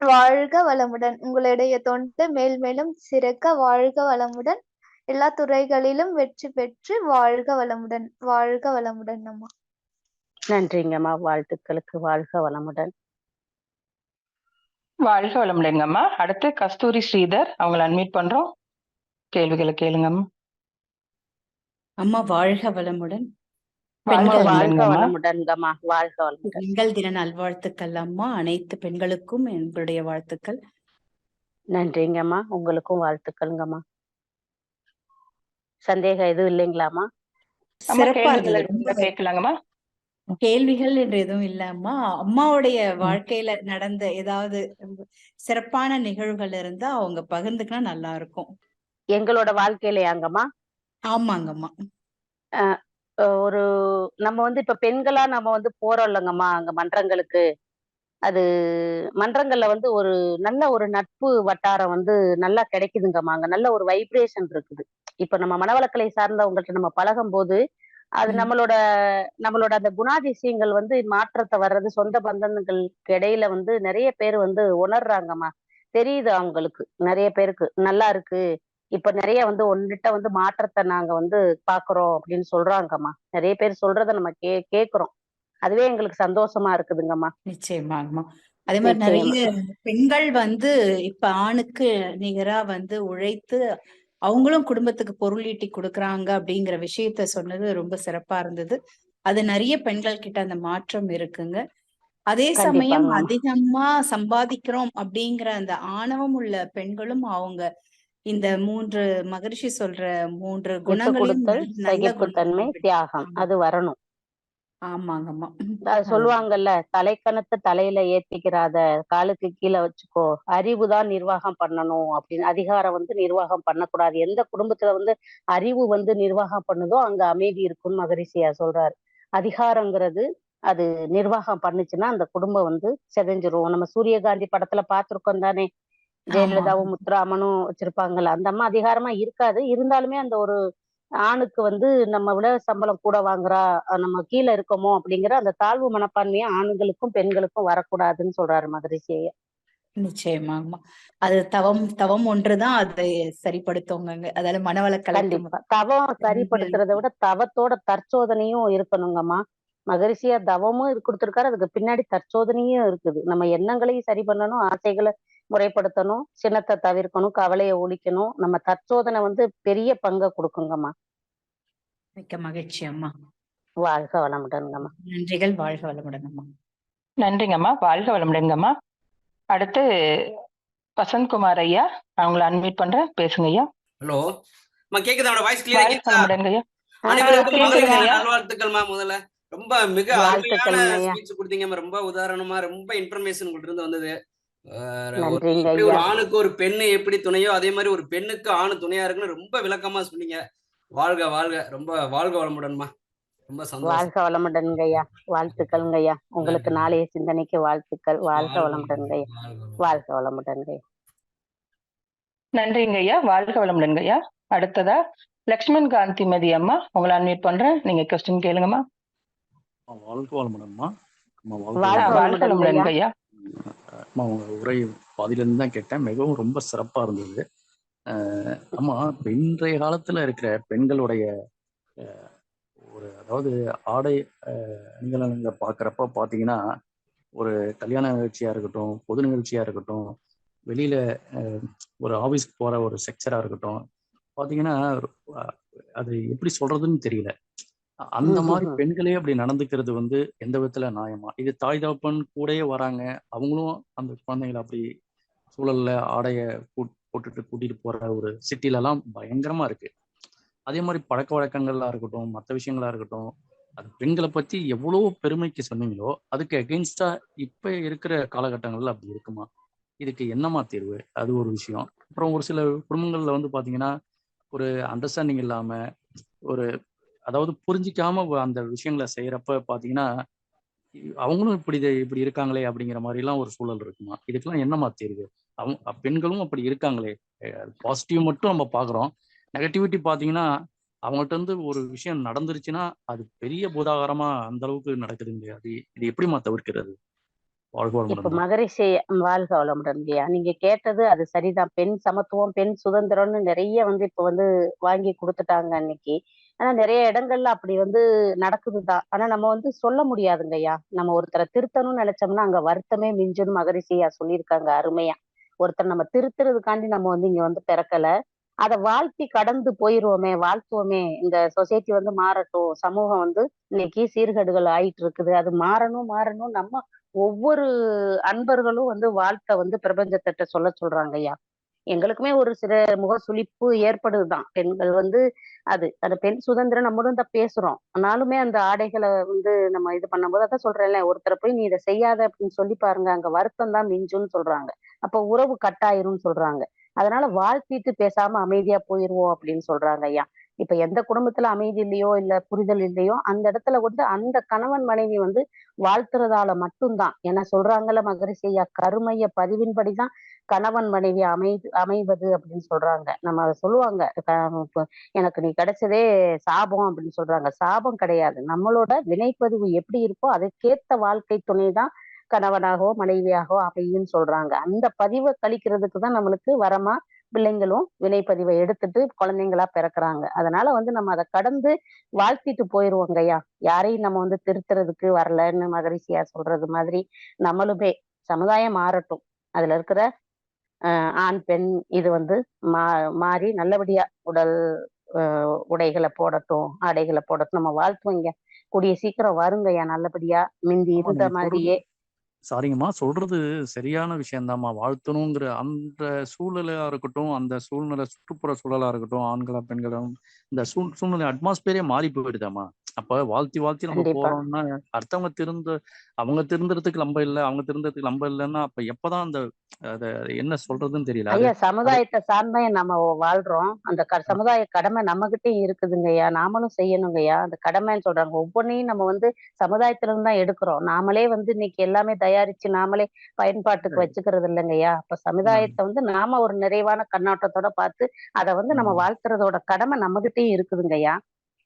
வாழ்க வளமுடன். உங்களுடைய தொண்டு மேல் மேலும் சிறக்க வாழ்க வளமுடன். எல்லா துறைகளிலும் வெற்றி பெற்று வாழ்க வளமுடன். வாழ்க வளமுடன் அம்மா. நன்றிங்கம்மா. வாழ்த்துக்களுக்கு. வாழ்க வளமுடன். வாழ்க வளமுடன்ங்கம்மா. அடுத்து கஸ்தூரி ஸ்ரீதர், அவங்களை அன்மியூட் பண்றோம். கேள்விகளை கேளுங்கம்மா. அம்மா வாழ்க வளமுடன். பெண்கள் தின நல்வாழ்த்துக்கள் அம்மா. அனைத்து பெண்களுக்கும் எங்களுடைய வாழ்த்துக்கள். நன்றிங்கம்மா. உங்களுக்கும் வாழ்த்துக்கள்ங்கம்மா. சந்தேகம் எதுவும் இல்லைங்களாமா? சிறப்பா கேட்கலாங்கம்மா. கேள்விகள் என்று எதுவும் இல்ல அம்மா. அம்மாவுடைய வாழ்க்கையில நடந்த ஏதாவது சிறப்பான நிகழ்வுகள் இருந்தா அவங்க பகிர்ந்துக்கினா நல்லா இருக்கும். எங்களோட வாழ்க்கையிலயாங்கம்மா? ஆமாங்கம்மா. ஒரு நம்ம இப்ப பெண்களா நம்ம போறோம் இல்லைங்கம்மா அங்க மன்றங்களுக்கு. அது மன்றங்கள்ல ஒரு நல்ல ஒரு நட்பு வட்டாரம் நல்லா கிடைக்குதுங்கம்மா. அங்க நல்ல ஒரு வைப்ரேஷன் இருக்குது. இப்ப நம்ம மனவளக்கலை சார்ந்தவங்கள்ட்ட நம்ம பழகும் போது அது நம்மளோட அந்த குணாதிசயங்கள் மாற்றத்தை வர்றது சொந்த பந்தங்களுக்கு இடையில நிறைய பேர் உணர்றாங்கம்மா. தெரியுது அவங்களுக்கு, நிறைய பேருக்கு நல்லா இருக்கு. இப்ப நிறைய ஒன்னிட்ட மாற்றத்தை நாங்க பாக்குறோம் அப்படின்னு சொல்றாங்கம்மா. நிறைய பேர் சொல்றத நம்ம கேக்குறோம். அதுவே எங்களுக்கு சந்தோஷமா இருக்குதுங்கம்மா. நிச்சயமாங்கம்மா. அதே மாதிரி நிறைய பெண்கள் இப்ப ஆணுக்கு நிகரா உழைத்து அவங்களும் குடும்பத்துக்கு பொருள் ஈட்டி கொடுக்குறாங்க அப்படிங்கிற விஷயத்த சொன்னது ரொம்ப சிறப்பா இருந்தது. அது நிறைய பெண்கள் கிட்ட அந்த மாற்றம் இருக்குங்க. அதே சமயம் அதிகமா சம்பாதிக்கிறோம் அப்படிங்கிற அந்த ஆணவம் உள்ள பெண்களும் அவங்க இந்த 3 மகரிஷி சொல்ற 3 விட்டு குணங்களையும் கொடுத்தல், நல்ல சகிப்புத்தன்மை, குணங்கள் தியாகம் அது வரணும். ஆமாங்கம்மா. அது சொல்லுவாங்கல்ல, தலைக்கணத்தை தலையில ஏத்திக்கிறாத, காலுக்கு கீழே வச்சுக்கோ, அறிவுதான் நிர்வாகம் பண்ணணும் அப்படின்னு. அதிகாரம் நிர்வாகம் பண்ணக்கூடாது. எந்த குடும்பத்துல அறிவு நிர்வாகம் பண்ணுதோ அங்க அமைதி இருக்கும்னு மகரிஷியா சொல்றாரு. அதிகாரங்கிறது அது நிர்வாகம் பண்ணுச்சுன்னா அந்த குடும்பம் சிதைஞ்சிரும். நம்ம சூரியகாந்தி படத்துல பார்த்திருக்கோம் தானே, ஜெயலலிதாவும் முத்துராமனும் வச்சிருப்பாங்கல்ல, அந்த அம்மா அதிகாரமா இருக்காது. இருந்தாலுமே அந்த ஒரு ஆணுக்கு நம்ம விட சம்பளம் கூட வாங்குறா, நம்ம கீழே இருக்கோமோ அப்படிங்கிற அந்த தாழ்வு மனப்பான்மையை ஆண்களுக்கும் பெண்களுக்கும் வரக்கூடாதுன்னு சொல்றாரு மகரிஷி ஐயா. நிச்சயமாங்கம்மா. அது தவம் ஒன்றுதான் அதை சரிப்படுத்துங்க. அதால மனவள கலைக்கு கண்டிப்பா தவம் சரிப்படுத்துறதை விட தவத்தோட தற்சோதனையும் இருக்கணுங்கம்மா. மகரிஷியா தவமும் கொடுத்திருக்காரு, அதுக்கு பின்னாடி தற்சோதனையும் இருக்குது. நம்ம எண்ணங்களையும் சரி பண்ணணும், ஆசைகளை முறைப்படுத்தணும், சினத்தை தவிர்க்கணும், கவலையை ஒழிக்கணும். நம்ம தற்சோதனை பெரிய பங்கை கொடுக்குங்கம்மா. மிக்க மகிழ்ச்சி அம்மா. வாழ்க வளமுடன்ங்கம்மா. நன்றிகள். வாழ்க வளமுடன் அம்மா. நன்றிங்கம்மா. வாழ்க வளமுடன்ங்கம்மா. அடுத்து வசந்த்குமார் ஐயா, அவங்களை அன்மியூட் பண்றேன், பேசுங்க ஐயா. ஹலோ கேக்குதா? வாய்ஸ் கிளியரா வாழ்க கேக்குதா? வளமுடன்ங்க ஐயா. அனைவருக்கும் கேக்குதுங்க ஐயா. நல்வாழ்த்துக்கள்மா. முதல்ல ரொம்ப மிக அருமையான வாழ்த்துக்கள் ஐயா. ஸ்பீச் கொடுத்தீங்க. ரொம்ப உதாரணமா ரொம்ப இன்ஃபர்மேஷன் உங்கள்ட்ட இருந்து வந்தது. நன்றிங்க எப்படி ஒரு ஐயா. ஆணுக்கு ஒரு பெண்ணு எப்படி துணையோ அதே மாதிரி ஒரு பெண்ணுக்கு ஆணு துணையா இருக்குன்னு ரொம்ப விளக்கமா சொன்னீங்க. வாழ்க வாழ்க. ரொம்ப வாழ்க வளமுடன்மா. ரொம்ப சந்தோஷம். வாழ்க வளமுடன்ங்க ஐயா. வாழ்த்துக்கள்ங்க ஐயா. உங்களுக்கு நாளைய சிந்தனைக்கு வாழ்த்துக்கள். வாழ்க வளமுடன்ங்க ஐயா. வாழ்க வளமுடன்ங்க ஐயா. நன்றிங்க ஐயா. வாழ்க வளமுடன்ங்க ஐயா. அடுத்ததா லக்ஷ்மண் காந்திமதி அம்மா, உங்களை அன்மியூட் பண்றேன், நீங்க கொஸ்டின் கேளுங்கம்மா. வாழ்க வளமுடன்மா. வாழ்க வாழ்க வளமுடன்ங்க ஐயா. அம்மா உங்க உரை பாதியிலிருந்து தான் கேட்டேன், மிகவும் ரொம்ப சிறப்பா இருந்தது. அம்மா இப்ப இன்றைய காலத்துல இருக்கிற பெண்களுடைய ஒரு அதாவது ஆடை அணிகலன்களை பார்க்குறப்ப பார்த்தீங்கன்னா, ஒரு கல்யாண நிகழ்ச்சியா இருக்கட்டும், பொது நிகழ்ச்சியா இருக்கட்டும், வெளியில ஒரு ஆஃபீஸ்க்கு போற ஒரு செக்ஷரா இருக்கட்டும், பார்த்தீங்கன்னா அது எப்படி சொல்றதுன்னு தெரியல. அந்த மாதிரி பெண்களே அப்படி நடந்துக்கிறது எந்த விதத்துல நியாயமா? இது தாய் தகப்பன் கூடயே வராங்க, அவங்களும் அந்த குழந்தைங்களை அப்படி சூழல்ல ஆடைய போட்டுட்டு கூட்டிட்டு போற ஒரு சிட்டில எல்லாம் பயங்கரமா இருக்கு. அதே மாதிரி பழக்க வழக்கங்களா இருக்கட்டும், மற்ற விஷயங்களா இருக்கட்டும், அது பெண்களை பத்தி எவ்வளவு பெருமைக்கு சொன்னீங்களோ அதுக்கு அகெயின்ஸ்டா இப்ப இருக்கிற காலகட்டங்கள்ல அப்படி இருக்குமா? இதுக்கு என்னமா தீர்வு? அது ஒரு விஷயம். அப்புறம் ஒரு சில குடும்பங்கள்ல பாத்தீங்கன்னா ஒரு அண்டர்ஸ்டாண்டிங் இல்லாம, ஒரு அதாவது புரிஞ்சிக்காம அந்த விஷயங்களை செய்யறப்ப பாத்தீங்கன்னா அவங்களும் இப்படி இருக்காங்களே அப்படிங்கிற மாதிரி எல்லாம் ஒரு சூழல் இருக்குமா? இதுக்கெல்லாம் என்னமா தீர்வு? பெண்களும் அப்படி இருக்காங்களே, பாசிட்டிவ் மட்டும் நம்ம பாக்குறோம், நெகட்டிவிட்டி பாத்தீங்கன்னா அவங்கள்ட்ட ஒரு விஷயம் நடந்துருச்சுன்னா அது பெரிய பூதாகரமா அந்த அளவுக்கு நடக்குதுங்க. இது எப்படிமா தவிர்க்கிறது? இப்ப மகரிஷி வாழ்க வளமுடன் இல்லையா? நீங்க கேட்டது அது சரிதான். பெண் சமத்துவம், பெண் சுதந்திரம்னு நிறைய இப்ப வாங்கி கொடுத்துட்டாங்க அன்னைக்கு. ஆனா நிறைய இடங்கள்ல அப்படி நடக்குதுதான். ஆனா நம்ம சொல்ல முடியாதுங்க ஐயா. நம்ம ஒருத்தரை திருத்தணும்னு நினைச்சோம்னா அங்க வருத்தமே மிஞ்சுன்னு மகரிஷியா சொல்லியிருக்காங்க அருமையா. ஒருத்தர் நம்ம திருத்துறதுக்காண்டி நம்ம இங்க பிறக்கல. அதை வாழ்த்தி கடந்து போயிருவோமே, வாழ்த்துவோமே. இந்த சொசைட்டி மாறட்டும், சமூகம் இன்னைக்கு சீர்கேடுகள் ஆயிட்டு இருக்குது, அது மாறணும். நம்ம ஒவ்வொரு அன்பர்களும் வாழ்த்த பிரபஞ்சத்திட்ட சொல்றாங்க ஐயா. எங்களுக்குமே ஒரு சில முக சுளிப்பு ஏற்படுதுதான். பெண்கள் அது அந்த பெண் சுதந்திரம் நம்மளும் தான் பேசுறோம். ஆனாலுமே அந்த ஆடைகளை நம்ம இது பண்ணும்போது அதான் சொல்றேன்ல, ஒருத்தரை போய் நீ இதை செய்யாத அப்படின்னு சொல்லி பாருங்க, அங்க வருத்தம் தான் மிஞ்சுன்னு சொல்றாங்க. அப்ப உறவு கட்டாயிரும்னு சொல்றாங்க. அதனால வாழ்த்திட்டு பேசாம அமைதியா போயிருவோம் அப்படின்னு சொல்றாங்க ஐயா. இப்ப எந்த குடும்பத்துல அமைதி இல்லையோ, இல்ல புரிதல் இல்லையோ, அந்த இடத்துல அந்த கணவன் மனைவி வாழ்த்துறதால மட்டும்தான். ஏன்னா சொல்றாங்கல்ல மகரிஷி ஐயா, கருமைய பதிவின்படிதான் கணவன் மனைவி அமைவது அப்படின்னு சொல்றாங்க. நம்ம அதை சொல்லுவாங்க, எனக்கு நீ கிடைச்சதே சாபம் அப்படின்னு சொல்றாங்க. சாபம் கிடையாது. நம்மளோட வினைப்பதிவு எப்படி இருக்கோ அதுக்கேத்த வாழ்க்கை துணைதான் கணவனாகவோ மனைவியாகவோ அமையும்னு சொல்றாங்க. அந்த பதிவை கழிக்கிறதுக்கு தான் நம்மளுக்கு வரமா பிள்ளைங்களும் வினைப்பதிவை எடுத்துட்டு குழந்தைங்களா பிறக்குறாங்க. அதனால நம்ம அதை கடந்து வாழ்த்திட்டு போயிருவோங்க ஐயா. யாரையும் நம்ம திருத்துறதுக்கு வரலன்னு மகரிஷியா சொல்றது மாதிரி நம்மளுமே சமுதாயம் மாறட்டும். அதுல இருக்கிற ஆண் பெண் இது மாறி நல்லபடியா உடைகளை போடட்டும், ஆடைகளை போடட்டும். நம்ம வாழ்த்துவோங்க. கூடிய சீக்கிரம் வருங்க ஐயா நல்லபடியா, மிந்தி இருந்த மாதிரியே. சாரிங்கம்மா, சொல்றது சரியான விஷயம்தாம்மா. வாழ்த்தணுங்கிற அந்த சூழ்நிலையா இருக்கட்டும், அந்த சூழ்நிலை சுற்றுப்புற சூழலா இருக்கட்டும், ஆண்களா, பெண்களா, இந்த சூழ்நிலை அட்மாஸ்பியரே மாறி போயிடுதாம்மா. அப்ப வாழ்த்தி வாழ்த்தி நம்ம கண்டிப்பா. போறோம்னா, அவங்க திருந்துறதுக்கு நம்ம இல்ல, அவங்க திருந்துறதுக்கு நம்ம இல்லன்னா, அப்ப எப்பதான் அத என்ன சொல்றதுன்னு தெரியல. ஐயா, அது சமுதாயத்தை சார்ந்தே நம்ம வாழ்றோம். அந்த சமுதாய கடமை நம்மகிட்டயும் இருக்குதுங்கய்யா. நாமளும் செய்யணுங்கய்யா. அந்த கடமைன்னு சொல்றாங்க. ஒவ்வொன்னையும் நம்ம சமுதாயத்துல இருந்து தான் எடுக்கிறோம். நாமளே இன்னைக்கு எல்லாமே தயாரிச்சு நாமளே பயன்பாட்டுக்கு வச்சுக்கிறது இல்லைங்கய்யா. அப்ப நான் சமுதாயத்தை நாம ஒரு நிறைவான கண்ணோட்டத்தோட பார்த்து அதை நம்ம ம், வாழ்த்துறதோட கடமை நம்மகிட்டயும் இருக்குதுங்கய்யா.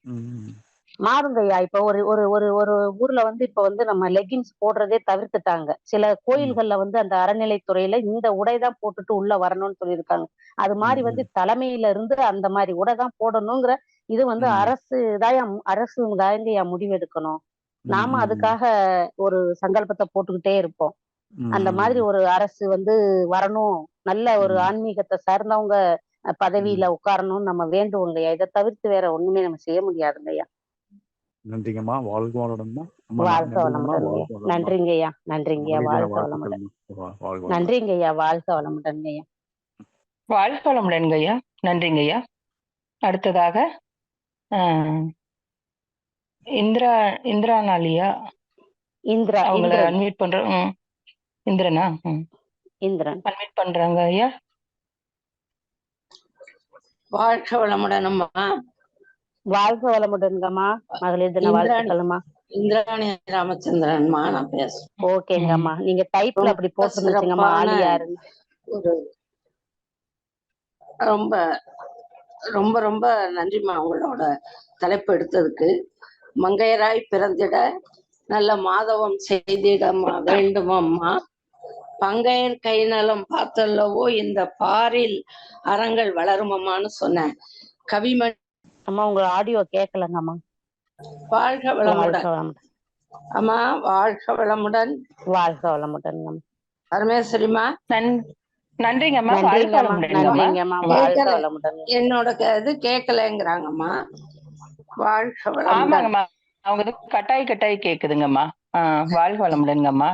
ம், மாறுங்கய்யா. இப்ப ஒரு ஒரு ஒரு ஒரு ஊர்ல இப்ப நம்ம லெகின்ஸ் போடுறதே தவிர்த்துட்டாங்க. சில ம், கோயில்கள்ல அந்த அறநிலைத்துறையில இந்த உடை தான் போட்டுட்டு உள்ள வரணும்னு சொல்லியிருக்காங்க. அது ம், மாதிரி ம், தலைமையில இருந்து அந்த மாதிரி உடை தான் போடணுங்கிற இது ம், அரசு தாங்கய்யா முடிவெடுக்கணும். ம், நாம ம், அதுக்காக ஒரு சங்கல்பத்தை போட்டுக்கிட்டே இருப்போம். அந்த மாதிரி ம், ஒரு அரசு வரணும். நல்ல ஒரு ம், ஆன்மீகத்தை சார்ந்தவங்க பதவியில ம். உட்காரணும்னு நம்ம வேண்டுவோங்கய்யா. இதை தவிர்த்து வேற ஒண்ணுமே நம்ம செய்ய முடியாதுங்கய்யா. நன்றிங்கம்மா. வாழ்க வளமுடன்மா. அம்மா வாழ்க நன்றிங்கம்மா. வளமுடன்ங்க. வாழ்க வளமுடன். நன்றிங்கய்யா. நன்றிங்கய்யா. மகளிர் தின வாழ்க வளமுடன். வாழ்த்துக்கள்மா. வாழ்க வளமுடன். நன்றிங்கய்யா. வாழ்க வளமுடன்ங்கய்யா. வாழ்க வளமுடன்ங்கய்யா. நன்றிங்கய்யா. அடுத்ததாக ஆஹ் இந்திரா இந்திரானாலியா அவங்கள இந்திரன். அன்மியூட் பண்றோம். இந்திரனா? இந்திரன். அன்மியூட் பண்றாங்க ஐயா. வாழ்க வளமுடன் அம்மா. வாழ்க வளமுடன்ங்கம்மா. மகளிர் தின வாழ்த்துக்கள்மா. இந்திராணி ராமச்சந்திரன்மா நான் பேசுறேன். ஓகேங்கம்மா. நீங்க டைப்ல அப்படி ரொம்ப போட்டுருந்துச்சுங்கம்மா. சிறப்பான ஆலியாருன்னு. ஒரு ரொம்ப ரொம்ப ரொம்ப நன்றிம்மா உங்களோட தலைப்பு எடுத்ததுக்கு. மங்கையராய் பிறந்திட நல்ல மாதவம் செய்திட வேண்டுமம்மா. பங்கையர் கை நலம் பார்த்தல்லவோ இந்த பாரில் அறங்கள் வளருமம்மான்னு சொன்னேன். கவிமணி அம்மா உங்க ஆடியோ கேட்கலங்கம்மா. வாழ்க வாழ்க வளமுடன் வளமுடன். அம்மா. வாழ்க வளமுடன். வாழ்க வளமுடன்ங்கம்மா. பரமேஸ்வரிமா. நன்றிங்கம்மா. வாழ்க நன்றிங்கம்மா. வளமுடன்ங்கம்மா. நன்றிங்கம்மா. வாழ்க வளமுடன். என்னோட இது கேட்கலங்கிறாங்கம்மா. வாழ்க வளமுடன். ஆமாங்கம்மா. அவங்க கட்டாய் கேக்குதுங்கம்மா. வாழ்க வளமுடன்ங்கம்மா.